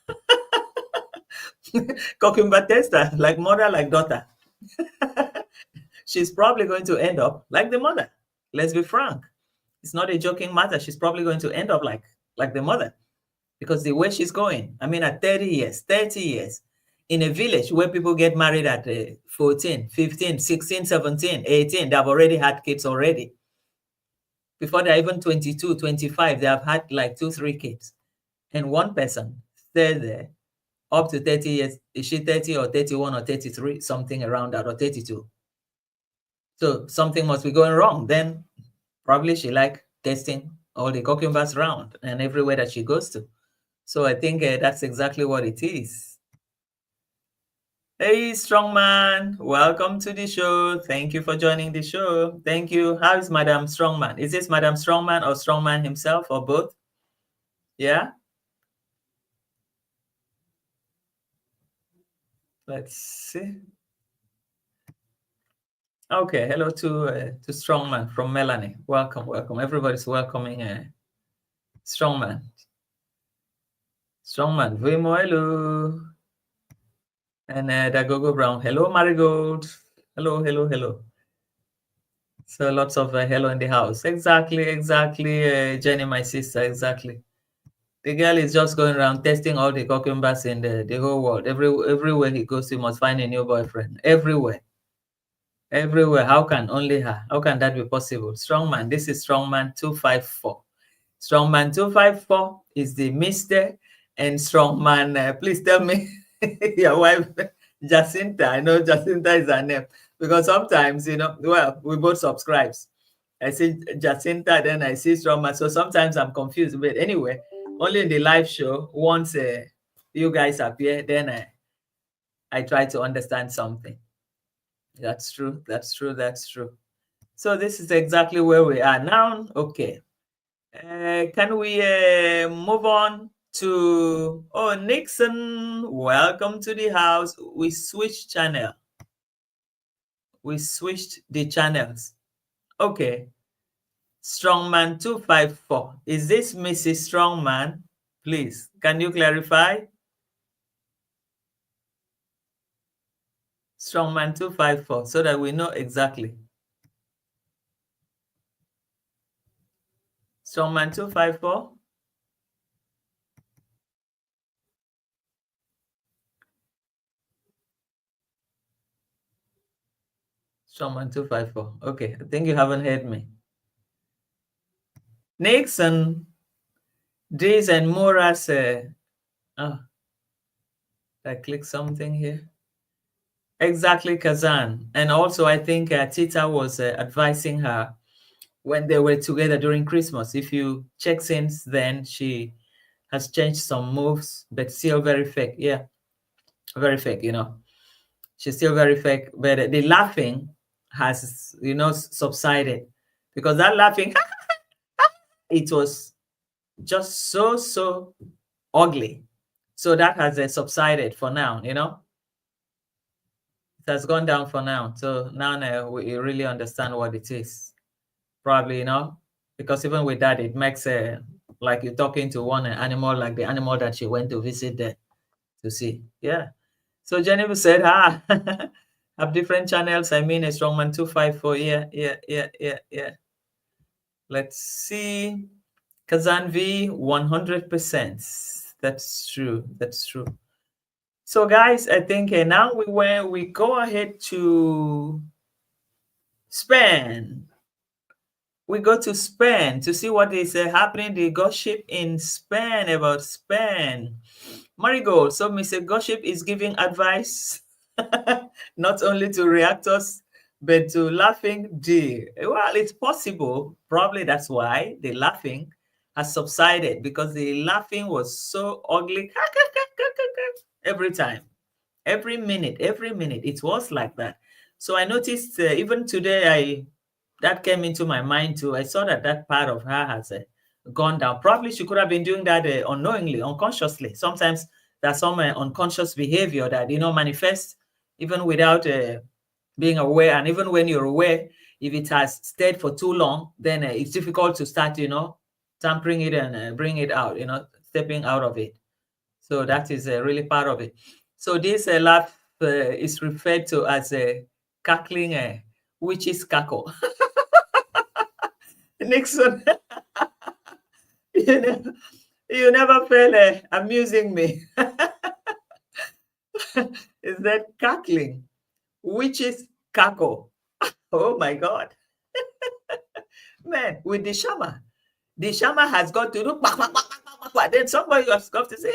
Cucumber tester, like mother, like daughter. She's probably going to end up like the mother. Let's be frank. It's not a joking matter. She's probably going to end up like the mother, because the way she's going, I mean, at 30 years, in a village where people get married at 14, 15, 16, 17, 18, they've already had kids already. Before they're even 22, 25, they have had like 2, 3 kids. And one person stayed there up to 30 years. Is she 30 or 31 or 33? Something around that, or 32. So something must be going wrong. Then probably she like testing all the cucumbers around and everywhere that she goes to. So I think that's exactly what it is. Hey, Strongman, welcome to the show. Thank you for joining the show. Thank you. How is Madam Strongman? Is this Madam Strongman or Strongman himself, or both? Yeah? Let's see. Okay, hello to Strongman from Melanie. Welcome. Everybody's welcoming Strongman. Strongman, hello. And Dagogo Brown, hello, Marigold. Hello. So lots of hello in the house. Exactly, Jenny, my sister, exactly. The girl is just going around testing all the cucumbers in the whole world. Everywhere he goes, he must find a new boyfriend. Everywhere. Everywhere. How can only her? How can that be possible? Strongman. This is Strongman 254. Strongman 254 is the Mr. And Strongman. Please tell me your wife, Jacinta. I know Jacinta is her name because sometimes, well, we both subscribe. I see Jacinta, then I see Strongman. So sometimes I'm confused. But anyway, only in the live show, once you guys appear, then I try to understand something. That's true. That's true. That's true. So this is exactly where we are now. Okay. Can we move on to Nixon? Welcome to the house. We switched channel. We switched the channels. Okay. Strongman 254. Is this Mrs. Strongman? Please, can you clarify? Strongman 254, so that we know exactly. Strongman 254. Strongman 254. Okay, I think you haven't heard me. Nixon, Days and Mora's. I click something here. Exactly, Kazan. And also, I think Tita was advising her when they were together during Christmas. If you check since then, she has changed some moves, but still very fake. Yeah, very fake, She's still very fake. But the laughing has, subsided. Because that laughing, it was just so ugly. So that has subsided for now, It has gone down for now. So now we really understand what it is. Probably, because even with that, it makes like you're talking to one animal, like the animal that she went to visit there to see. Yeah. So Jennifer said, have different channels. I mean, a Strongman 254. Yeah. Let's see. Kazan V, 100%. That's true. That's true. So guys, I think now we go ahead to Spain. We go to Spain to see what is happening, the gossip in Spain about Spain. Marigold, so Mr. Gossip is giving advice not only to reactors, but to laughing D. Well, it's possible. Probably that's why the laughing has subsided, because the laughing was so ugly every time. Every minute, it was like that. So I noticed even today, that came into my mind too. I saw that part of her has gone down. Probably she could have been doing that unknowingly, unconsciously. Sometimes there's some unconscious behavior that, manifests even without being aware. And even when you're aware, if it has stayed for too long, then it's difficult to start, tampering it and bring it out, stepping out of it. So that is really part of it. So this laugh is referred to as a cackling witch's cackle. Nixon, you never fail amusing me. Is that cackling? Witch's cackle. Oh my God. Man, with the Shama has got to do, then somebody has got to say,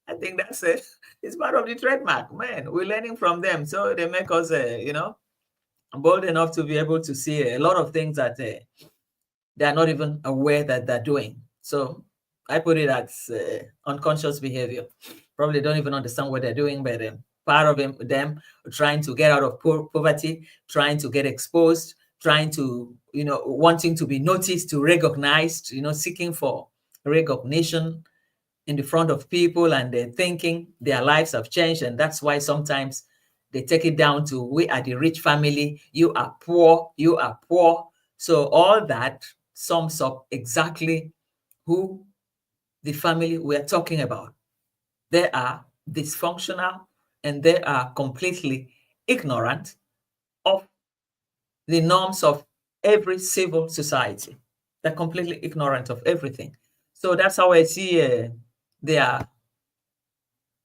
I think that's it. It's part of the trademark. Man, we're learning from them. So they make us, bold enough to be able to see a lot of things that they are not even aware that they're doing. So I put it as unconscious behavior. Probably don't even understand what they're doing, but part of them trying to get out of poverty, trying to get exposed, trying to, wanting to be noticed, to recognized, seeking for recognition in the front of people, and they're thinking their lives have changed. And that's why sometimes they take it down to, we are the rich family, you are poor, you are poor. So all that sums up exactly who the family we're talking about. They are dysfunctional and they are completely ignorant of the norms of every civil society. They're completely ignorant of everything. So that's how I see their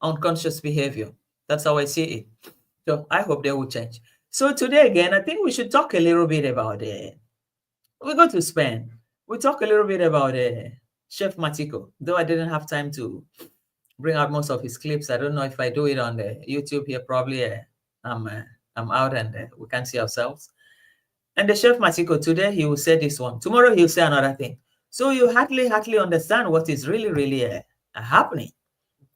unconscious behavior. That's how I see it. So I hope they will change. So today again, I think we should talk a little bit about we go to Spain. We talk a little bit about Chef Matiko, though I didn't have time to bring out most of his clips. I don't know if I do it on the YouTube here. Probably I'm out and we can't see ourselves. And the Chef Matiko, today he will say this one. Tomorrow he'll say another thing. So you hardly understand what is really happening.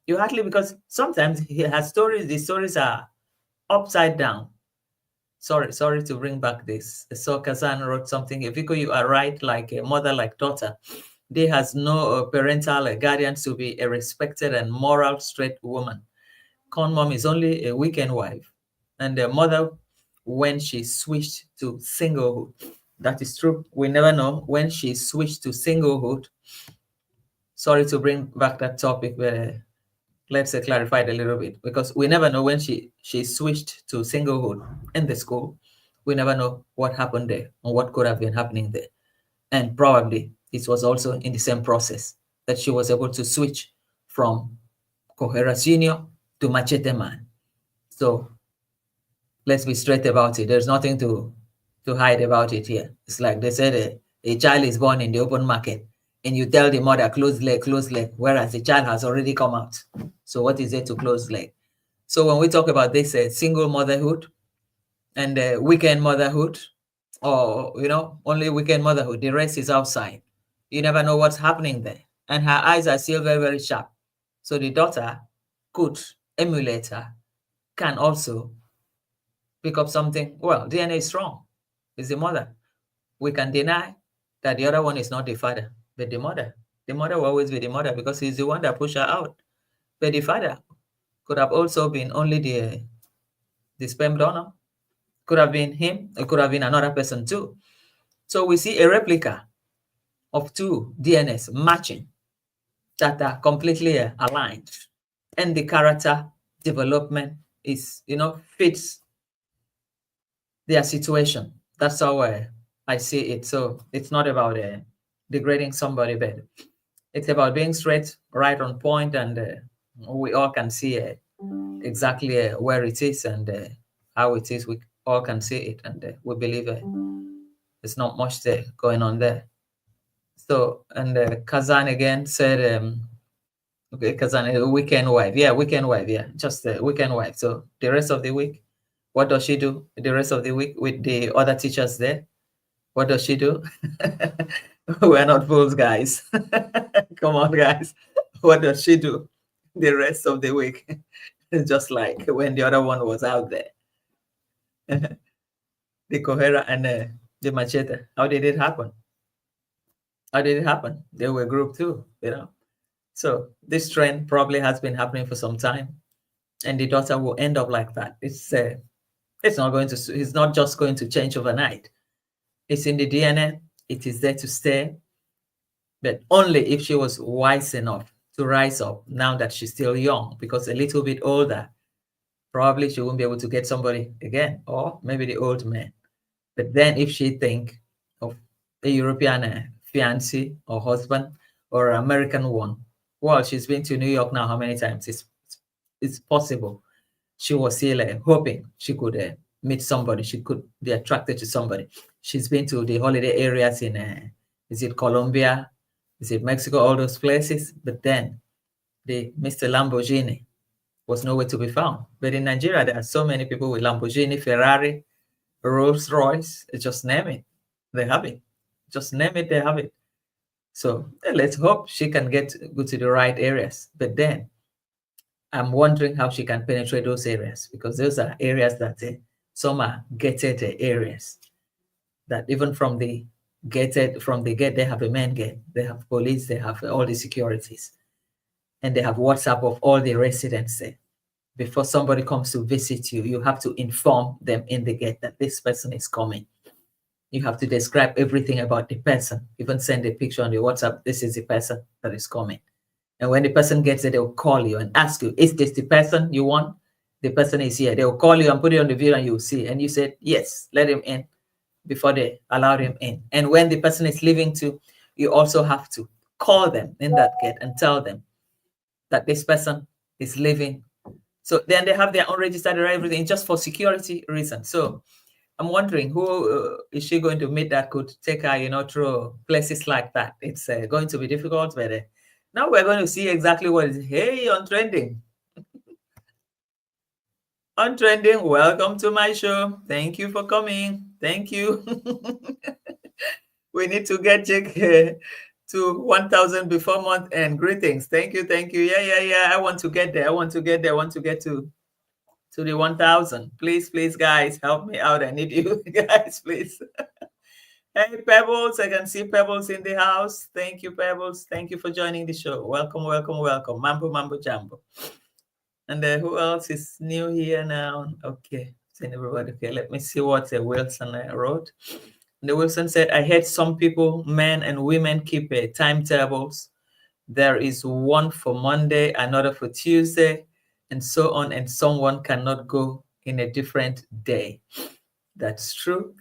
You hardly, because sometimes he has stories. The stories are upside down. Sorry to bring back this. So Kazan wrote something. If you are right, like a mother, like daughter. There has no parental guardians to be a respected and moral straight woman. Con mom is only a weekend wife, and the mother when she switched to singlehood. That is true. We never know when she switched to singlehood. Sorry to bring back that topic, but let's clarify it a little bit, because we never know when she switched to singlehood in the school. We never know what happened there or what could have been happening there. And probably it was also in the same process that she was able to switch from Cohera Senior to Machete Man. So let's be straight about it. There's nothing to hide about it here. It's like they said a child is born in the open market and you tell the mother close leg, whereas the child has already come out. So what is it to close leg? So when we talk about this single motherhood and weekend motherhood, or only weekend motherhood, the rest is outside. You never know what's happening there. And her eyes are still very, very sharp. So the daughter could emulate her, can also pick up something. Well, DNA is strong. It's the mother. We can deny that the other one is not the father, but the mother. The mother will always be the mother because he's the one that pushed her out. But the father could have also been only the sperm donor. Could have been him. It could have been another person too. So we see a replica of two DNAs matching that are completely aligned. And the character development is, fits their situation. That's how I see it. So it's not about degrading somebody, but it's about being straight, right on point, and we all can see exactly where it is and how it is. We all can see it, and we believe there's not much there going on there. So, and Kazan again said, okay, Kazan, a weekend wife. Yeah, weekend wife. Yeah, just a weekend wife. So the rest of the week, what does she do the rest of the week with the other teachers there? What does she do? We're not fools, guys. Come on, guys. What does she do the rest of the week? Just like when the other one was out there. The Cohera and the Machete. How did it happen? How did it happen? They were a group too, So this trend probably has been happening for some time, and the daughter will end up like that. It's not going to. It's not just going to change overnight. It's in the DNA. It is there to stay, but only if she was wise enough to rise up now that she's still young, because a little bit older, probably she won't be able to get somebody again, or maybe the old man. But then if she think of a European fiancé or husband or an American one, well, she's been to New York now how many times? It's possible. She was still hoping she could meet somebody. She could be attracted to somebody. She's been to the holiday areas in, is it Colombia? Is it Mexico? All those places. But then the Mr. Lamborghini was nowhere to be found. But in Nigeria, there are so many people with Lamborghini, Ferrari, Rolls Royce. Just name it. They have it. Just name it, they have it. So let's hope she can go to the right areas. But then I'm wondering how she can penetrate those areas, because those are areas that some are gated areas that even from the gate, they have a main gate, they have police, they have all the securities, and they have WhatsApp of all the residents there. Before somebody comes to visit you, you have to inform them in the gate that this person is coming. You have to describe everything about the person, even send a picture on the WhatsApp. This is the person that is coming. And when the person gets there, they'll call you and ask you, is this the person you want? The person is here. They'll call you and put it on the video and you'll see. And you said, yes, let him in, before they allowed him in. And when the person is leaving too, you also have to call them in that gate and tell them that this person is living. So then they have their own registered and everything just for security reasons. So I'm wondering who is she going to meet that could take her, through places like that. It's going to be difficult, but now we're going to see exactly what is. Hey, on trending. On trending, welcome to my show. Thank you for coming. Thank you. We need to get Jake to 1,000 before month end. Greetings. Thank you. Thank you. Yeah. I want to get there. I want to get to the 1,000. Please, guys, help me out. I need you guys, please. Hey, Pebbles. I can see Pebbles in the house. Thank you, Pebbles. Thank you for joining the show. Welcome. Mambo Jambo. And who else is new here now? Okay. Send everybody. Okay, let me see what Wilson wrote. The Wilson said, I heard some people, men and women, keep timetables. There is one for Monday, another for Tuesday, and so on, and someone cannot go in a different day. That's true.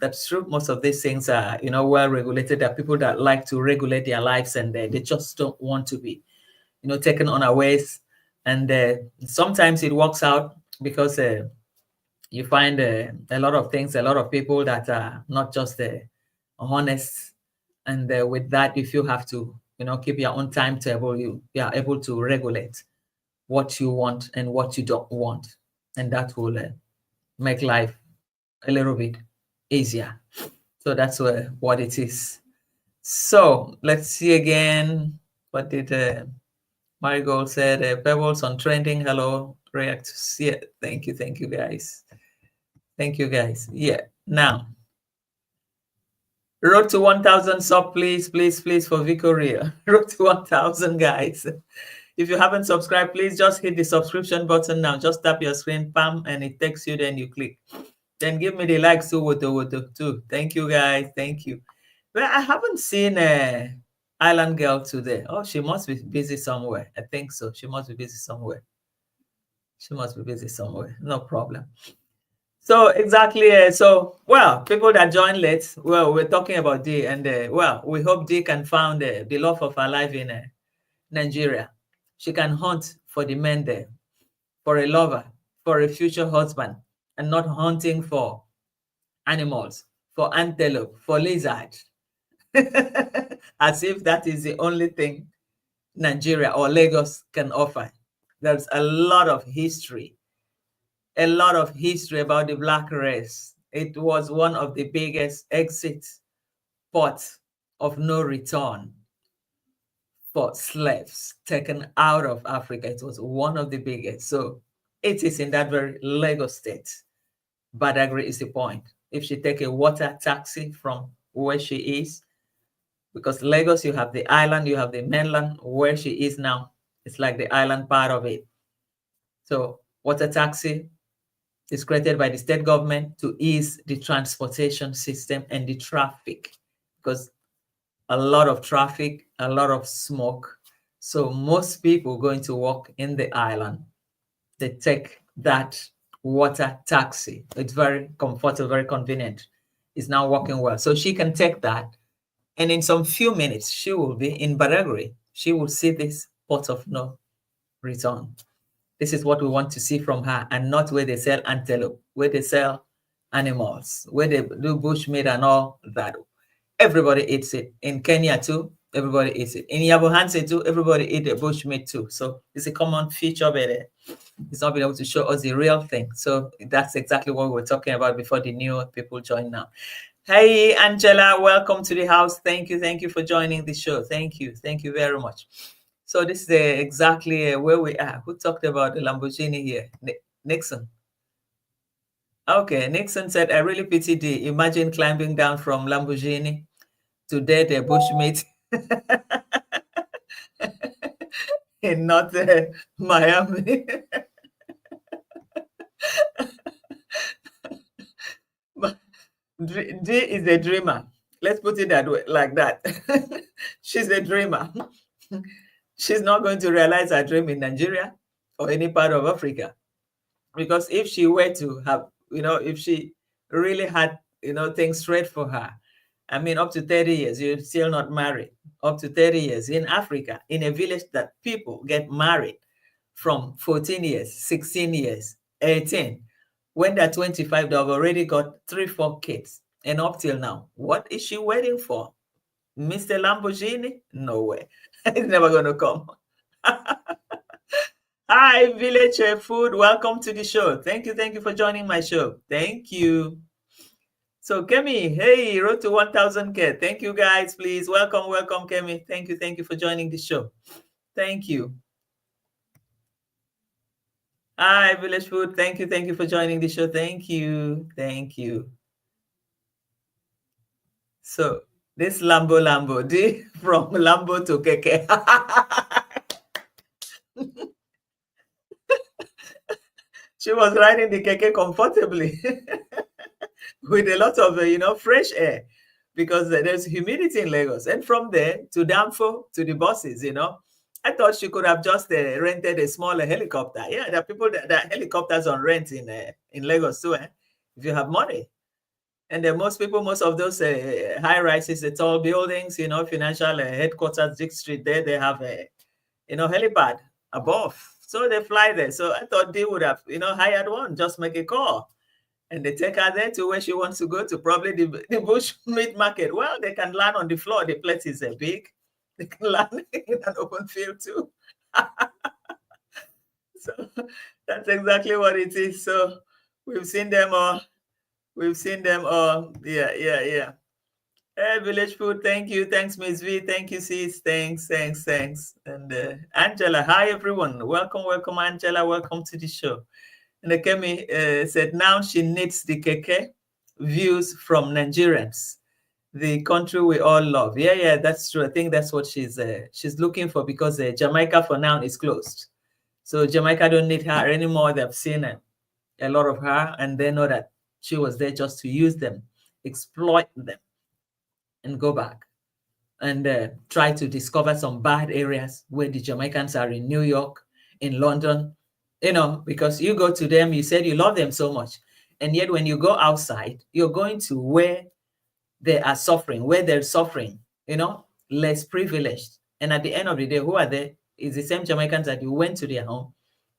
Most of these things are, well regulated. There are people that like to regulate their lives, and they just don't want to be, taken unawares. And sometimes it works out because you find a lot of things, a lot of people that are not just honest. And with that, if you have to, keep your own timetable, you are able to regulate what you want and what you don't want. And that will make life a little bit easier. So that's what it is. So let's see again. What did Marigold said? Pebbles on trending. Hello, react. Yeah, thank you guys. Thank you guys. Yeah. Now, road to 1,000 sub, please for Vicoria. Road to 1,000, guys. If you haven't subscribed, please just hit the subscription button now. Just tap your screen, pam, and it takes you. Then you click. Then give me the likes too. Thank you, guys. Thank you. Well, I haven't seen Island Girl today. Oh, she must be busy somewhere. I think so. She must be busy somewhere. No problem. So exactly. People that join late. Well, we're talking about Dee, and we hope Dee can find the love of her life in Nigeria. She can hunt for the men there, for a lover, for a future husband, and not hunting for animals, for antelope, for lizard. As if that is the only thing Nigeria or Lagos can offer. There's a lot of history about the black race. It was one of the biggest exit ports of no return for slaves taken out of Africa. It was one of the biggest. So it is in that very Lagos state. Badagry is the point. If she take a water taxi from where she is, because Lagos, you have the island, you have the mainland. Where she is now, it's like the island part of it. So water taxi is created by the state government to ease the transportation system and the traffic, because a lot of traffic, a lot of smoke. So most people going to work in the island, they take that water taxi. It's very comfortable, very convenient. It's now working well. So she can take that, and in some few minutes, she will be in Badagry. She will see this port of no return. This is what we want to see from her, and not where they sell antelope, where they sell animals, where they do bushmeat and all that. Everybody eats it. In Kenya too, everybody eats it. In Yabohanse too, everybody eats the bushmeat too. So it's a common feature, but it's not been able to show us the real thing. So that's exactly what we're talking about before the new people join now. Hey, Angela, welcome to the house. Thank you for joining the show. Thank you very much. So this is exactly where we are. Who talked about the Lamborghini here? Nixon. Okay, Nixon said, I really pity Dee. Imagine climbing down from Lamborghini to date a bushmeat in North Miami. Dee is a dreamer. Let's put it that way, like that. She's a dreamer. She's not going to realize her dream in Nigeria or any part of Africa. Because if she were to have, if she really had, things straight for her, I mean, up to 30 years, you're still not married. Up to 30 years in Africa, in a village that people get married from 14 years, 16 years, 18. When they're 25, they've already got 3-4 kids. And up till now, what is she waiting for? Mr. Lamborghini? No way. It's never going to come. Hi, Village Food. Welcome to the show. Thank you for joining my show. Thank you. So Kemi, hey, road to 1,000K. Thank you guys, please. Welcome, Kemi. Thank you for joining the show. Thank you. Hi, Village Food. Thank you for joining the show. Thank you. So this Lambo, D from Lambo to Keke. She was riding the Keke comfortably with a lot of, fresh air, because there's humidity in Lagos. And from there to Danfo to the buses, I thought she could have just rented a smaller helicopter. Yeah, there are people that are helicopters on rent in Lagos too, if you have money. And then most of those high rises, the tall buildings, financial headquarters, Dick Street, there they have a, helipad above. So they fly there. So I thought they would have, hired one, just make a call. And they take her there to where she wants to go to, probably the bush meat market. Well, they can land on the floor. The place is big. They can land in an open field too. So that's exactly what it is. So we've seen them all. Yeah. Hey, Village Food, thank you. Thanks, Miss V. Thank you, sis. Thanks. And Angela, hi, everyone. Welcome, Angela. Welcome to the show. And Kemi said now she needs the Keke views from Nigerians, the country we all love. Yeah, that's true. I think that's what she's looking for, because Jamaica for now is closed. So Jamaica don't need her anymore. They've seen a lot of her, and they know that she was there just to use them, exploit them, and go back and try to discover some bad areas where the Jamaicans are, in New York, in London, because you go to them, you said you love them so much. And yet when you go outside, you're going to where they are suffering, less privileged. And at the end of the day, who are they? It's the same Jamaicans that you went to their home,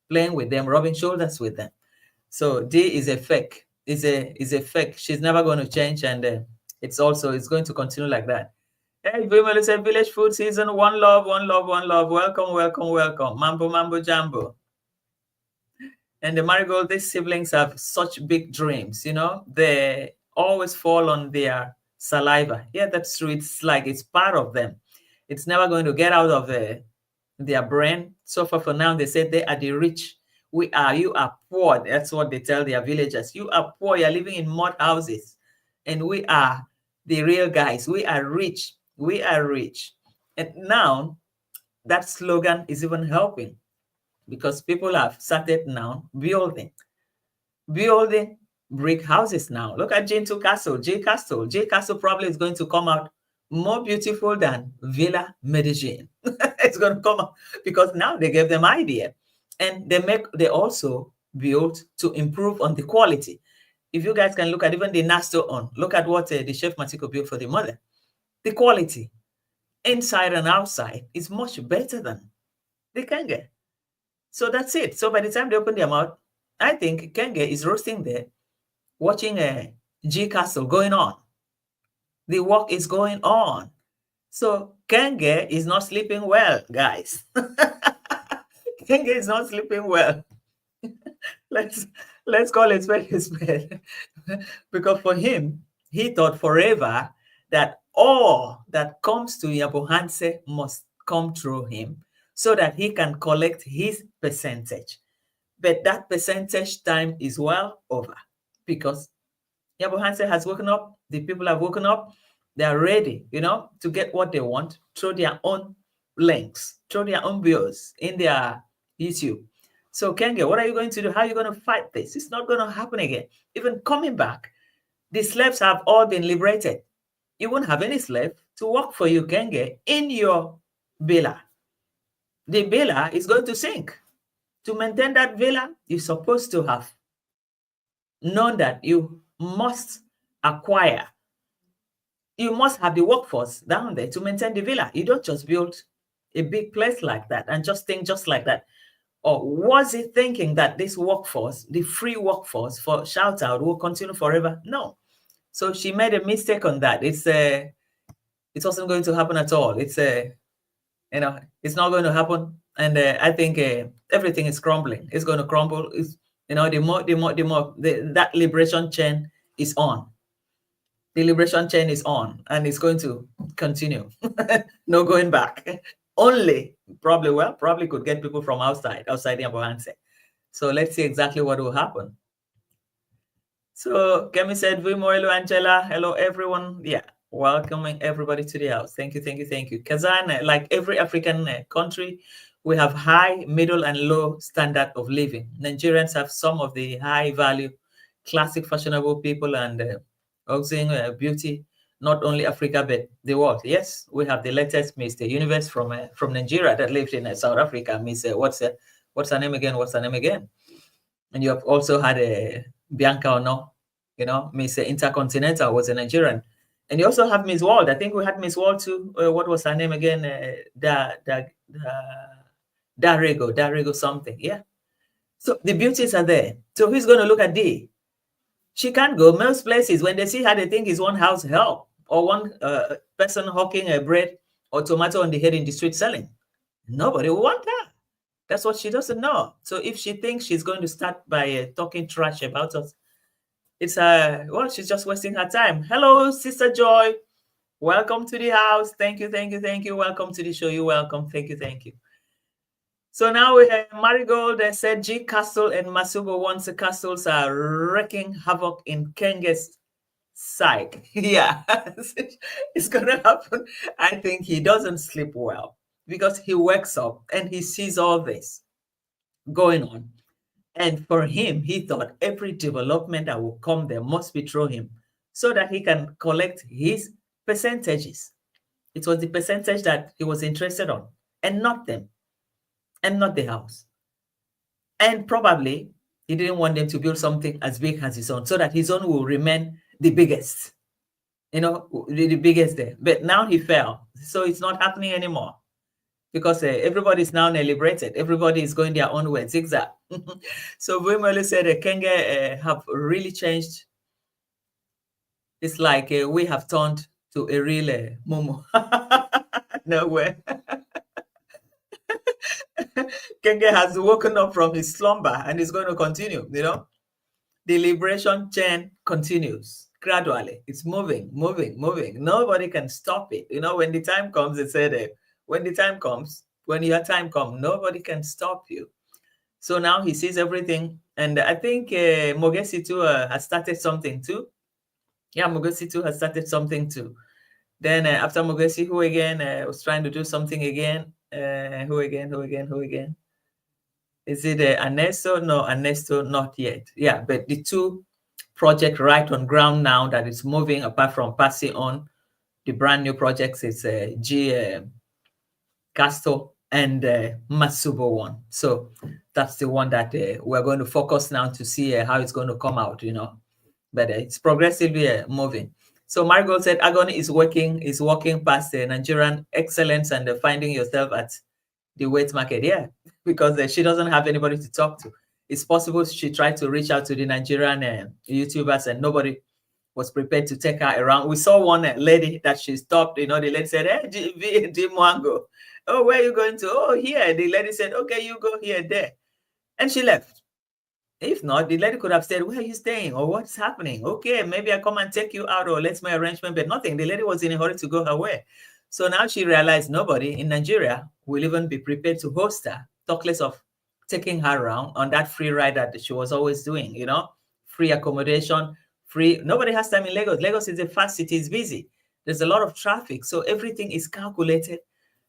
playing with them, rubbing shoulders with them. So Dee is a fake. Is a fake. She's never going to change, and it's going to continue like that. Hey, Vimel said Village Food Season, one love. Welcome. Mambo Jambo. And the Marigold, these siblings have such big dreams, they always fall on their saliva. Yeah, that's true. It's like it's part of them. It's never going to get out of their brain. So far for now, they said they are the rich. You are poor. That's what they tell their villagers. You are poor. You're living in mud houses. And we are the real guys. We are rich. And now that slogan is even helping, because people have started now building brick houses now. Look at J Castle probably is going to come out more beautiful than Villa Medellin. It's going to come out because now they gave them idea, and they also build to improve on the quality. If you guys can look at even the Nasto look at what the chef Matiko built for the mother. The quality inside and outside is much better than the Kenge. So that's it. So by the time they open their mouth, I think Kenge is roasting there, watching a G Castle going on. The work is going on. So Kenge is not sleeping well, guys. Kenge is not sleeping well. Let's call it a spade. Because for him, he thought forever that all that comes to Yabohanse must come through him, so that he can collect his percentage. But that percentage time is well over, because Yabohanse has woken up, the people have woken up, they are ready, to get what they want through their own links, through their own views in their YouTube. So Kenge, what are you going to do? How are you going to fight this? It's not going to happen again. Even coming back, the slaves have all been liberated. You won't have any slave to work for you, Kenge, in your villa. The villa is going to sink. To maintain that villa, you're supposed to have known that you must acquire you must have the workforce down there to maintain the villa. You don't just build a big place like that and just think just like that. Or was he thinking that this workforce, the free workforce for shout out, will continue forever? No. So she made a mistake on that. It wasn't going to happen at all. It's it's not going to happen. And I think everything is crumbling. It's going to crumble. It's, that liberation chain is on. The liberation chain is on, and it's going to continue. No going back. Only probably could get people from outside the Ambohanse. So let's see exactly what will happen. So Kemi said, Vimoelo Angela, hello everyone. Yeah, welcoming everybody to the house. Thank you, thank you, thank you. Kazan, like every African country, we have high, middle, and low standard of living. Nigerians have some of the high value, classic, fashionable people and oozing beauty, not only Africa, but the world. Yes, we have the latest Mr. Universe from Nigeria that lived in South Africa. Miss, what's her name again? What's her name again? And you have also had Bianca Ono, Miss Intercontinental was a Nigerian. And you also have Miss World. I think we had Miss World too. What was her name again? Darego something. Yeah. So the beauties are there. So who's going to look at Dee? She can't go. Most places, when they see her, they think it's one house help or one person hawking a bread or tomato on the head in the street selling. Nobody will want her. That's what she doesn't know. So if she thinks she's going to start by talking trash about us, it's she's just wasting her time. Hello, Sister Joy. Welcome to the house. Thank you, thank you, thank you. Welcome to the show. You're welcome. Thank you, thank you. So now we have Marigold said G Castle and Masubo once castles are wreaking havoc in Kenge's side. Yeah, it's gonna happen. I think he doesn't sleep well because he wakes up and he sees all this going on. And for him, he thought every development that will come there must be through him so that he can collect his percentages. It was the percentage that he was interested on and not them. And not the house. And probably he didn't want them to build something as big as his own so that his own will remain the biggest, the biggest there. But now he fell. So it's not happening anymore because everybody is now liberated. Everybody is going their own way, zigzag. So Vimoli said Kenge have really changed. It's like we have turned to a real Momo. No way. Kenge has woken up from his slumber and is going to continue, The liberation chain continues gradually. It's moving. Nobody can stop it. When the time comes, it said, when your time comes, nobody can stop you. So now he sees everything. And I think Mogesi too has started something too. Yeah, Mogesi too has started something too. Then after Mogesi, who again was trying to do something again? Who again? Is it Ernesto? No, Ernesto, not yet. Yeah, but the two projects right on ground now that is moving, apart from passing on the brand new projects, is G Casto and Masubo one. So that's the one that we're going to focus now to see how it's going to come out, But it's progressively moving. So Marigold said Agony is walking past the Nigerian excellence and finding yourself at the weight market. Yeah, because she doesn't have anybody to talk to. It's possible she tried to reach out to the Nigerian YouTubers and nobody was prepared to take her around. We saw one lady that she stopped, the lady said, hey, Dee Mwango, oh, where are you going to? Oh, here. The lady said, okay, you go here, there. And she left. If not, the lady could have said, where are you staying? Or what's happening? Okay, maybe I come and take you out or let's make arrangement, but nothing. The lady was in a hurry to go her way. So now she realized nobody in Nigeria will even be prepared to host her, talk less of taking her around on that free ride that she was always doing, free accommodation, free. Nobody has time in Lagos. Lagos is a fast city, it's busy. There's a lot of traffic. So everything is calculated,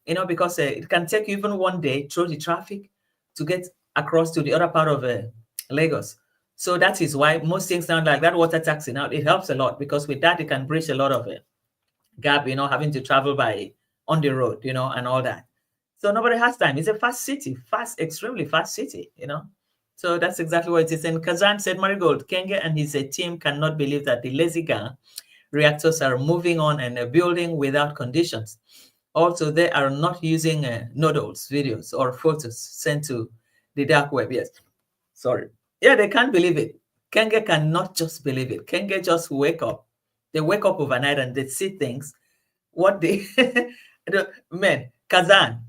because it can take you even one day through the traffic to get across to the other part of Lagos. So that is why most things sound like that water taxi now, it helps a lot because with that, it can bridge a lot of gap, having to travel by on the road, and all that. So nobody has time. It's a fast city, extremely fast city, So that's exactly what it is. And Kazan said, Marigold, Kenge and his team cannot believe that the lazy gang reactors are moving on and building without conditions. Also, they are not using noodles, videos, or photos sent to the dark web. Yes, sorry. Yeah, they can't believe it. Kenge cannot just believe it. Kenge just wake up. They wake up overnight and they see things. What they, man, Kazan,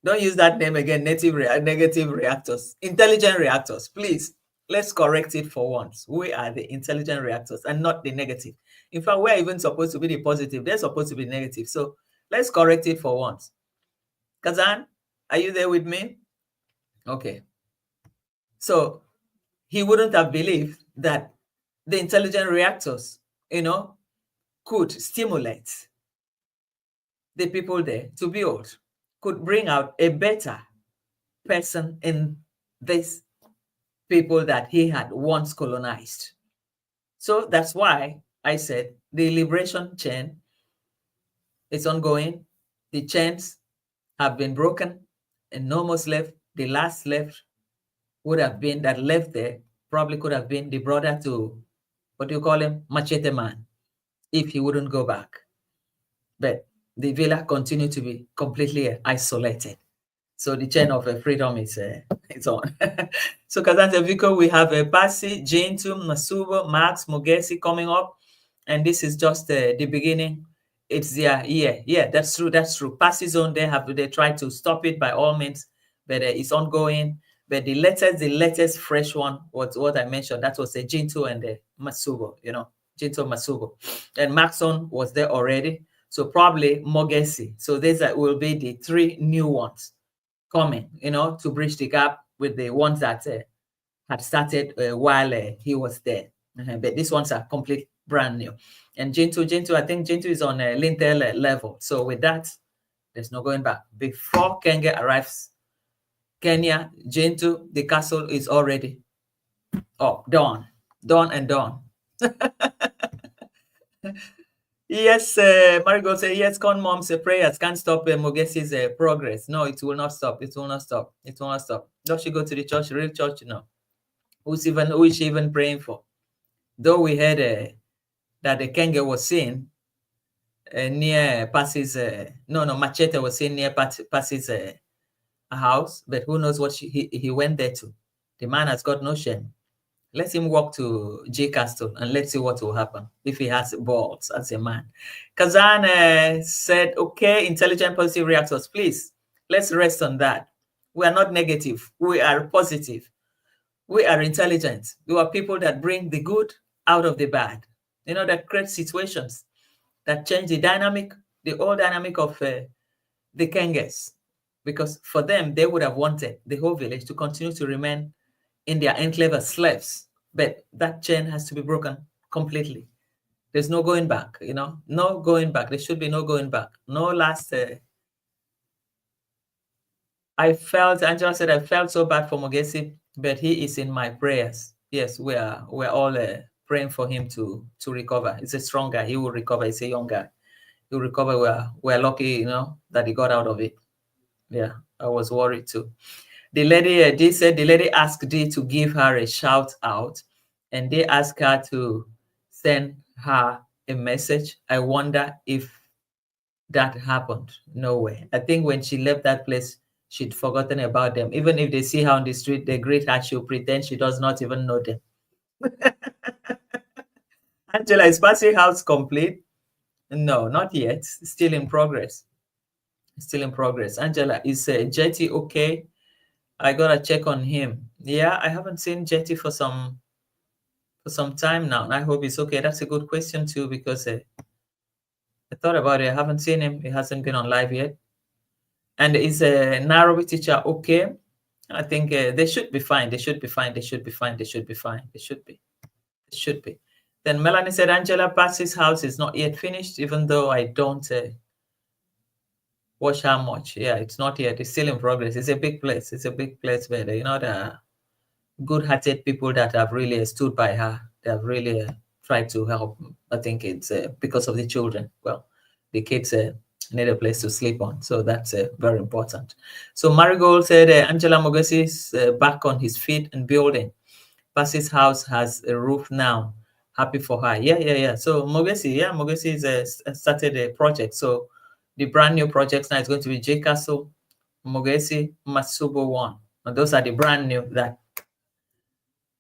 don't use that name again. Negative reactors, intelligent reactors. Please, let's correct it for once. We are the intelligent reactors and not the negative. In fact, we're even supposed to be the positive. They're supposed to be negative. So let's correct it for once. Kazan, are you there with me? Okay. So he wouldn't have believed that the intelligent reactors, could stimulate the people there to build, could bring out a better person in these people that he had once colonized. So that's why I said the liberation chain is ongoing. The chains have been broken and no more slave. The last slave would have been that left there, probably could have been the brother to, what do you call him? Machete Man, if he wouldn't go back. But the villa continued to be completely isolated. So the chain of freedom is it's on. So Kazante Vico, we have Pasi, Jintu, Masubo, Max, Mogesi coming up. And this is just the beginning. It's their year. Yeah, that's true. That's true. Pasi zone, they tried to stop it by all means, but it's ongoing. But the latest fresh one was what I mentioned. That was Jintu and Masubo, Jintu Masubo. And Maxon was there already. So probably Mogesi. So these will be the three new ones coming, to bridge the gap with the ones that had started while he was there. But these ones are complete brand new. And Jintu, I think Jintu is on a lintel level. So with that, there's no going back. Before Kenge arrives, Kenya, Jintu, the castle is already up, done and done. Yes, Marigold say yes. Con mom's prayers can't stop Mogesi's progress. No, it will not stop. It will not stop. It will not stop. Does she go to the church, real church? No. Who is she even praying for? Though we heard that the Kenge was seen near Pasi's. Machete was seen near Pasi's house, but who knows what he went there to? The man has got no shame. Let him walk to J Castle and let's see what will happen if he has balls as a man. Kazan said, okay, intelligent positive reactors, please, let's rest on that. We are not negative. We are positive. We are intelligent. We are people that bring the good out of the bad, that create situations that change the dynamic, the old dynamic of the Kenges. Because for them, they would have wanted the whole village to continue to remain in their enclave as slaves, but that chain has to be broken completely. There's no going back, no going back. There should be no going back. No last. Angela said, I felt so bad for Mogesi, but he is in my prayers. Yes, we're all praying for him to recover. He's a strong guy. He will recover. He's a young guy. He'll recover. We're lucky, that he got out of it. Yeah, I was worried too. The lady, Dee said, the lady asked Dee to give her a shout out, and they asked her to send her a message. I wonder if that happened. No way. I think when she left that place, she'd forgotten about them. Even if they see her on the street, they greet her, she'll pretend she does not even know them. Angela, is Passy House complete? No, not yet. Still in progress. Still in progress. Angela, is Jetty okay? I gotta check on him. Yeah, I haven't seen Jetty for some time now, and I hope he's okay. That's a good question too, because I thought about it. I haven't seen him. He hasn't been on live yet. And is Nairobi teacher okay? I think they should be fine. They should be fine. They should be fine. They should be fine. They should be. They should be. Then Melanie said, Angela Patsy's house is not yet finished, even though I don't watch how much. Yeah, it's not yet. It's still in progress. It's a big place. It's a big place where there are good-hearted people that have really stood by her. They have really tried to help. I think it's because of the children. Well, the kids need a place to sleep on. So that's very important. So Marigold said Angela Mogesi is back on his feet and building. Patsy's house has a roof now. happy for her. Yeah. So Mogesi is started a project. So the brand new projects now is going to be J Castle, Mogesi, Masubo 1. And those are the brand new that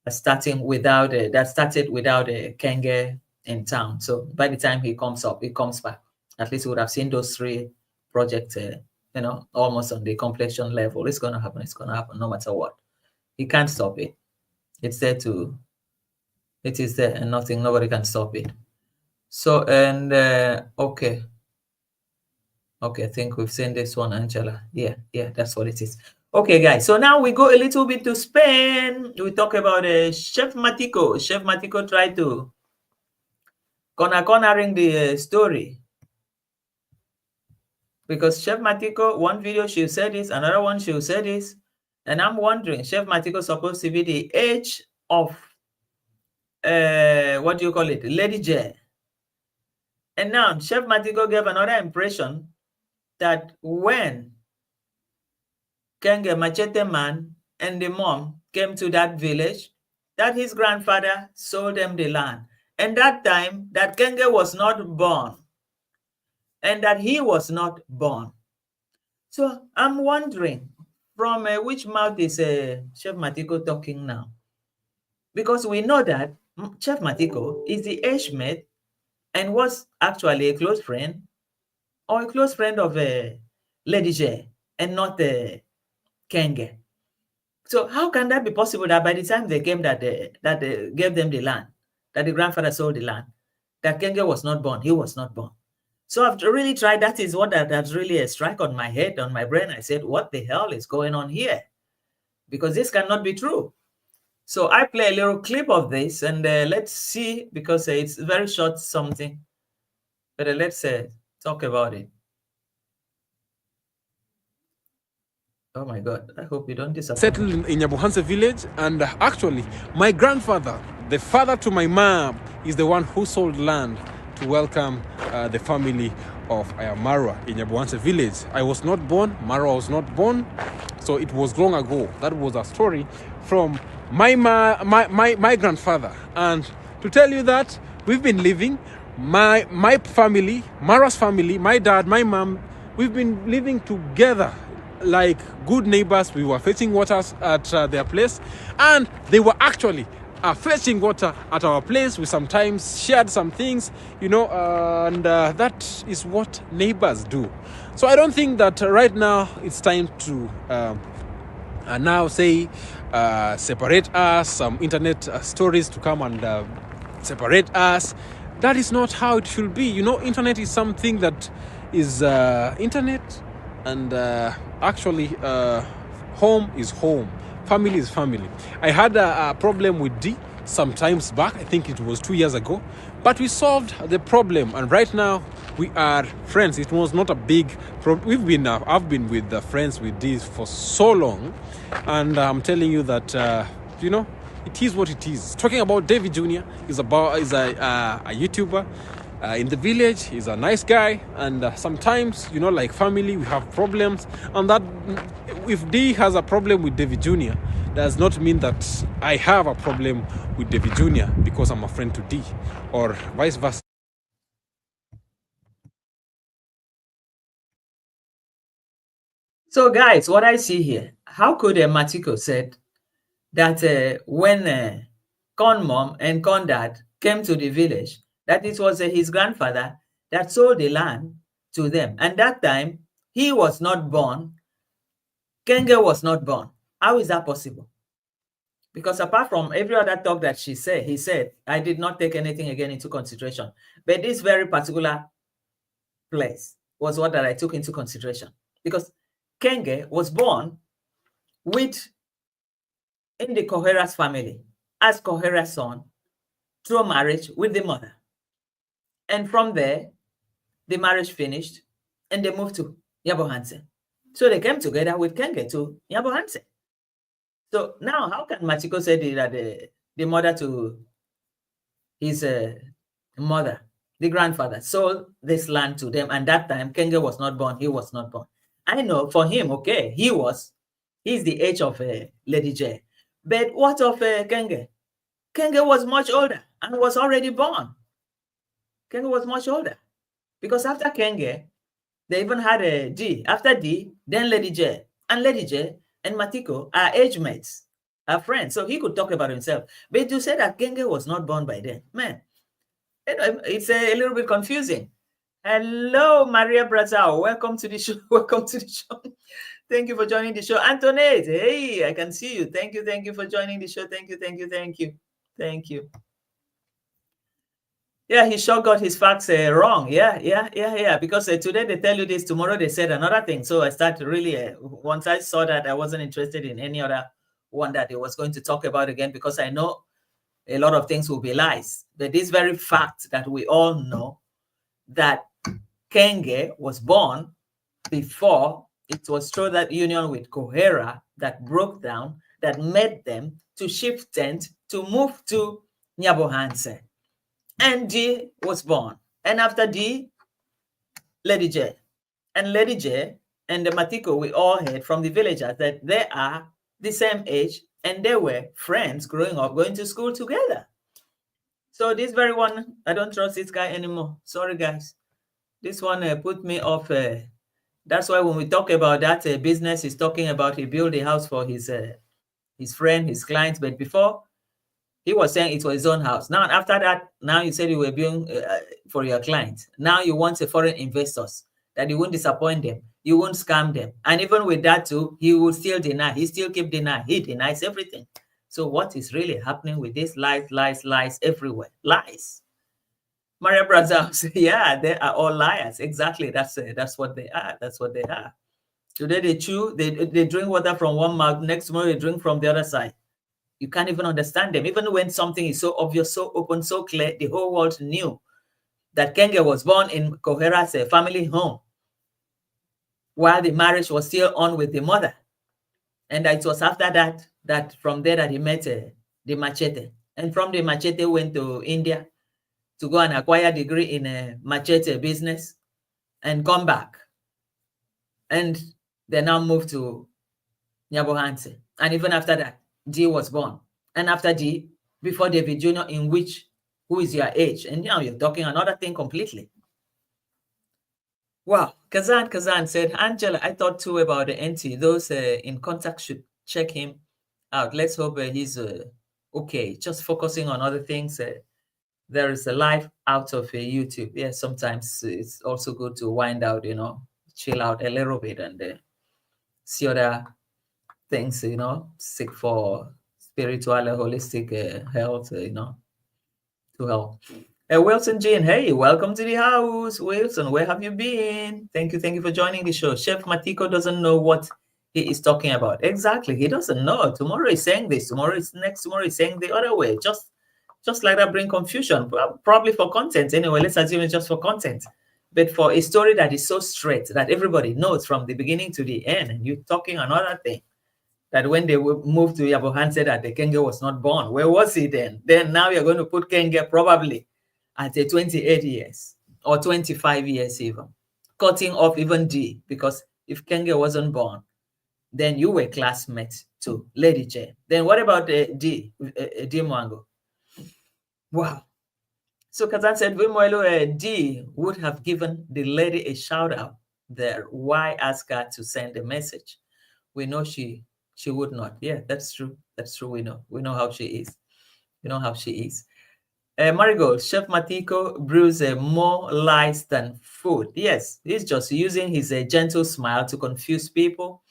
are starting without that started without a Kenge in town. So by the time he comes back, at least we would have seen those 3 projects, almost on the completion level. It's going to happen. It's going to happen no matter what. He can't stop it. It's there it is there, and nobody can stop it. So, and okay, I think we've seen this one, Angela. Yeah, that's what it is. Okay, guys, so now we go a little bit to Spain. We talk about Chef Matiko. Chef Matiko tried to cornering the story, because Chef Matiko, one video she'll say this, another one she'll say this, and I'm wondering, Chef Matiko is supposed to be the age of what do you call it, Lady J. And now Chef Matiko gave another impression that when Kenge Machete Man and the mom came to that village, that his grandfather sold them the land. And that time, that Kenge was not born. And that he was not born. So I'm wondering, from which mouth is Chef Matiko talking now? Because we know that Chef Matiko is the age mate and was actually a close friend or a close friend of Lady J and not Kenge. So how can that be possible that by the time they came that they gave them the land, that the grandfather sold the land, that Kenge was not born, he was not born? So I've really tried, that is what that's really a strike on my head, on my brain. I said, what the hell is going on here? Because this cannot be true. So I play a little clip of this and let's see, because it's very short something, but let's talk about it. Oh my God, I hope you don't disappoint. Settled in Nyabuhanse village, and actually my grandfather, the father to my mom, is the one who sold land to welcome the family of Marwa in Nyabuhanse village. I was not born, Marwa was not born, so it was long ago. That was a story from my grandfather. And to tell you that we've been living, my family, Marwa's family, my dad, my mom, we've been living together like good neighbors. We were fetching water at their place, and they were actually fetching water at our place. We sometimes shared some things, and that is what neighbors do. So I don't think that right now it's time to now say separate us, some internet stories to come and separate us. That is not how it should be. Internet is something that is internet, and actually home is home, family is family. I had a problem with Dee some times back. I think it was 2 years ago, but we solved the problem, and right now we are friends. It was not a big problem. I've been with friends with Dee for so long, and I'm telling you that it is what it is. Talking about David Jr. is a YouTuber in the village. He's a nice guy, and sometimes like family, we have problems, and that if Dee has a problem with David Jr. does not mean that I have a problem with David Jr. because I'm a friend to Dee, or vice versa. So guys, what I see here, how could Matiko said that when Con Mom and Con Dad came to the village, that it was his grandfather that sold the land to them, and that time he was not born, Kenge was not born. How is that possible? Because apart from every other talk that he said, I did not take anything again into consideration. But this very particular place was what that I took into consideration. Because Kenge was born in the Kohera's family as Kohera's son through marriage with the mother. And from there, the marriage finished and they moved to Nyabuhanse. So they came together with Kenge to Nyabuhanse. So now, how can Matiko say that the mother to his mother, the grandfather, sold this land to them, and that time Kenge was not born, he was not born? I know for him, okay, he's the age of Lady J. But what of Kenge? Kenge was much older. and was already born. Kenge was much older. Because after Kenge, they even had a Dee. After Dee, then Lady J. And Lady J and Matiko are age mates, are friends. So he could talk about himself. But to say that Kenge was not born by then, man, it's a little bit confusing. Hello, Maria Brazil. Welcome to the show. Welcome to the show. Thank you for joining the show. Antoinette, hey, I can see you. Thank you for joining the show. Thank you. Yeah, he sure got his facts wrong. Yeah. Because today they tell you this, tomorrow they said another thing. So I started really, once I saw that, I wasn't interested in any other one that he was going to talk about again, because I know a lot of things will be lies. But this very fact that we all know, that Kenge was born before it was through that union with Kohera that broke down, that made them to shift tent to move to Nyabohanse. And Dee was born. And after Dee, Lady J. And Lady J and the Matiko, we all heard from the villagers that they are the same age and they were friends growing up, going to school together. So this very one, I don't trust this guy anymore. Sorry, guys. This one put me off. That's why when we talk about that business, he's talking about he built a house for his friend, his clients. But before, he was saying it was his own house. Now, after that, now you said you were building for your clients. Now you want a foreign investors that you won't disappoint them. You won't scam them. And even with that too, he will still deny. He still keep denying. He denies everything. So what is really happening with this lies everywhere? Lies. Maria Brazil, yeah, they are all liars. Exactly. That's what they are. That's what they are. Today they chew, they drink water from one mouth. Next morning they drink from the other side. You can't even understand them. Even when something is so obvious, so open, so clear, the whole world knew that Kenge was born in Kohera's family home while the marriage was still on with the mother. And it was after that from there that he met the Machete. And from the Machete went to India to go and acquire a degree in a Machete business and come back. And they now moved to Nyabohanse. And even after that, Dee was born. And after Dee, before David Jr., who is your age? And now you're talking another thing completely. Wow. Kazan said, Angela, I thought too about the NT. Those in contact should check him out. Let's hope he's okay. Just focusing on other things. There is a life out of YouTube. Yeah, sometimes it's also good to wind out, chill out a little bit and see other things, seek for spiritual and holistic health, to help. Wilson Jane, hey, welcome to the house. Wilson, where have you been? Thank you for joining the show. Chef Matiko doesn't know what he is talking about. Exactly, he doesn't know. Tomorrow he's saying this, tomorrow he's saying the other way. Just like that, bring confusion, probably for content. Anyway, let's assume it's just for content. But for a story that is so straight that everybody knows from the beginning to the end, and you're talking another thing, that when they moved to Yabohan said that the Kenge was not born. Where was he then? Then now you're going to put Kenge probably at 28 years or 25 years even, cutting off even Dee, because if Kenge wasn't born, then you were classmates to Lady J. Then what about Dee Mwango? Wow. So Kazan said, Dee would have given the lady a shout out there. Why ask her to send a message? We know she would not. Yeah, that's true. That's true. We know how she is. We know how she is. Marigold, Chef Matiko brews more lies than food. Yes, he's just using his gentle smile to confuse people,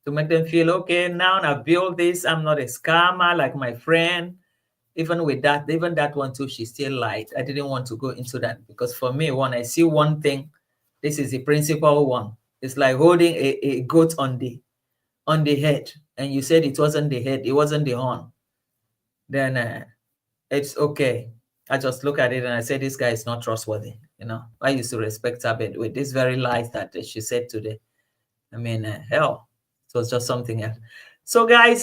to make them feel, okay, now I built this. I'm not a scammer like my friend. Even with that, even that one too, she still lied. I didn't want to go into that because for me, when I see one thing, this is the principal one. It's like holding a goat on the head, and you said it wasn't the head, it wasn't the horn. Then it's okay. I just look at it and I say, this guy is not trustworthy. I used to respect her, but with this very lies that she said today, I mean, hell, it was just something else. So guys,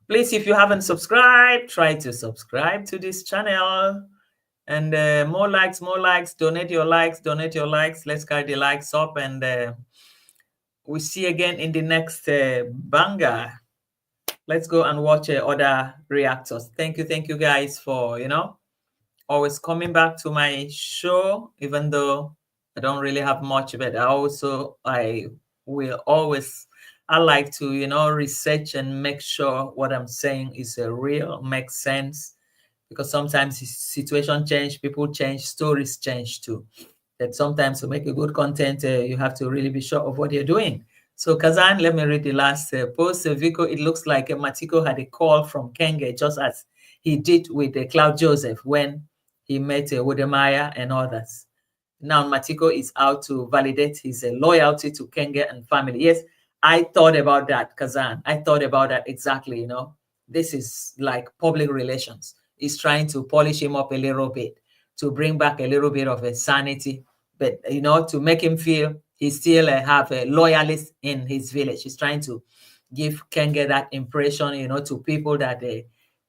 please, if you haven't subscribed, try to subscribe to this channel. And more likes, donate your likes. Let's get the likes up, and we see again in the next banger. let's go and watch other reactors. Thank you guys for, you know, always coming back to my show, even though I don't really have much, but I will always, I like to, you know, research and make sure what I'm saying is real, makes sense, because sometimes situation change, people change, stories change too. That sometimes to make a good content, you have to really be sure of what you're doing. So Kazan, let me read the last post. Vico, it looks like Matiko had a call from Kenge, just as he did with Cloud Joseph when he met Wodemaya and others. Now Matiko is out to validate his loyalty to Kenge and family. Yes, I thought about that, Kazan. I thought about that exactly, you know. This is like public relations. He's trying to polish him up a little bit, to bring back a little bit of a sanity, but, you know, to make him feel he still have a loyalist in his village. He's trying to give Kenge that impression, you know, to people that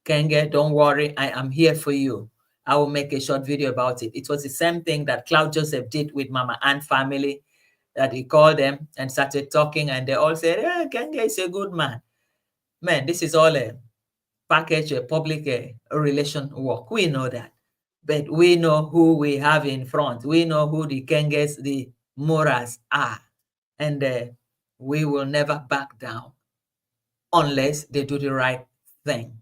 Kenge, don't worry, I am here for you. I will make a short video about it. It was the same thing that Cloud Joseph did with Mama and family, that he called them and started talking, and they all said, Kenge is a good man. Man, this is all a package, a public relation work. We know that. But we know who we have in front. We know who the Kenges, the Moras are. And we will never back down unless they do the right thing.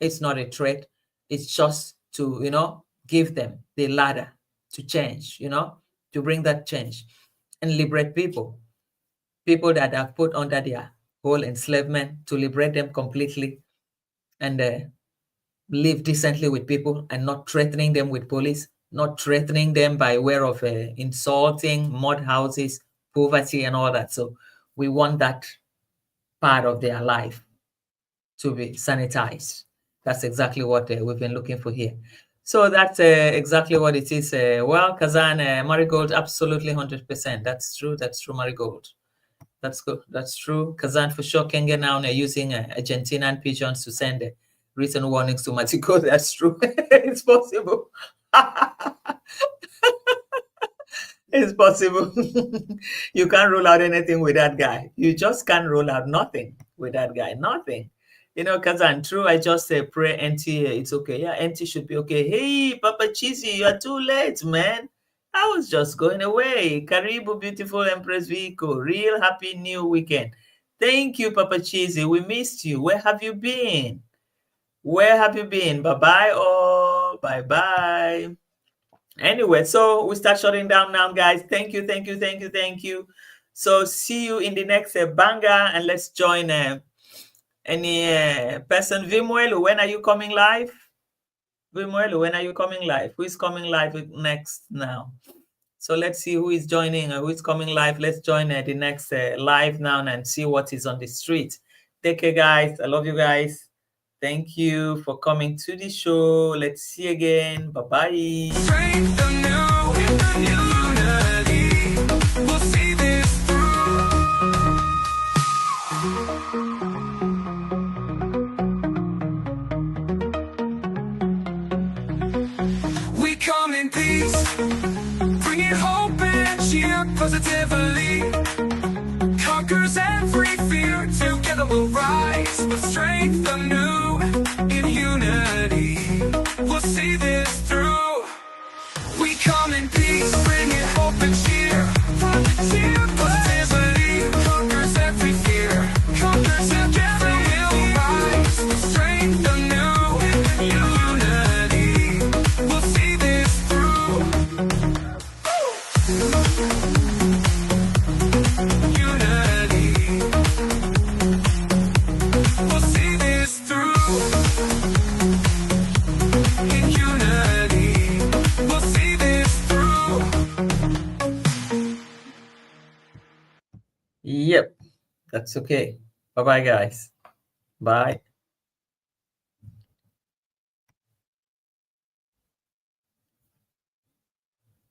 It's not a threat. It's just to, you know, give them the ladder to change, you know, to bring that change and liberate people. People that are put under their whole enslavement, to liberate them completely and live decently with people and not threatening them with police, not threatening them by way of insulting, mud houses, poverty, and all that. So we want that part of their life to be sanitized. That's exactly what we've been looking for here. So that's exactly what it is. Well, Kazan, Marigold, absolutely 100%. That's true. That's true, Marigold. That's good. That's true. Kazan, for sure, Kenge now they're using Argentinian pigeons to send written warnings to Matiko. That's true. It's possible. It's possible. You can't rule out anything with that guy. You just can't rule out nothing with that guy. Nothing. You know, Kazan, true. I just say pray, NT, it's okay. Yeah, NT should be okay. Hey, Papa Cheesy, you are too late, man. I was just going away. Karibu, beautiful Empress Vico. Real happy new weekend. Thank you, Papa Cheesy. We missed you. Where have you been? Where have you been? Bye-bye all. Bye-bye. Anyway, so we start shutting down now, guys. Thank you. So see you in the next banger, and let's join any person. Vimuelu, when are you coming live? Vimuelu, when are you coming live? Who is coming live next now? So let's see who is joining or who is coming live. Let's join the next live now and see what is on the street. Take care, guys. I love you guys. Thank you for coming to the show. Let's see again. Bye-bye. Strength anew, unity. We'll see this through. We come in peace, bringing hope and cheer positively. Conquers every fear, together we'll rise with strength anew in unity. We'll see this through. We come in peace, bringing hope and cheer positively. Conquers every fear, conquers together we'll rise with strength anew in unity. We'll see this through. Unity. We'll see this through. In unity. We'll see this through. Yep, that's okay. Bye-bye, guys. Bye.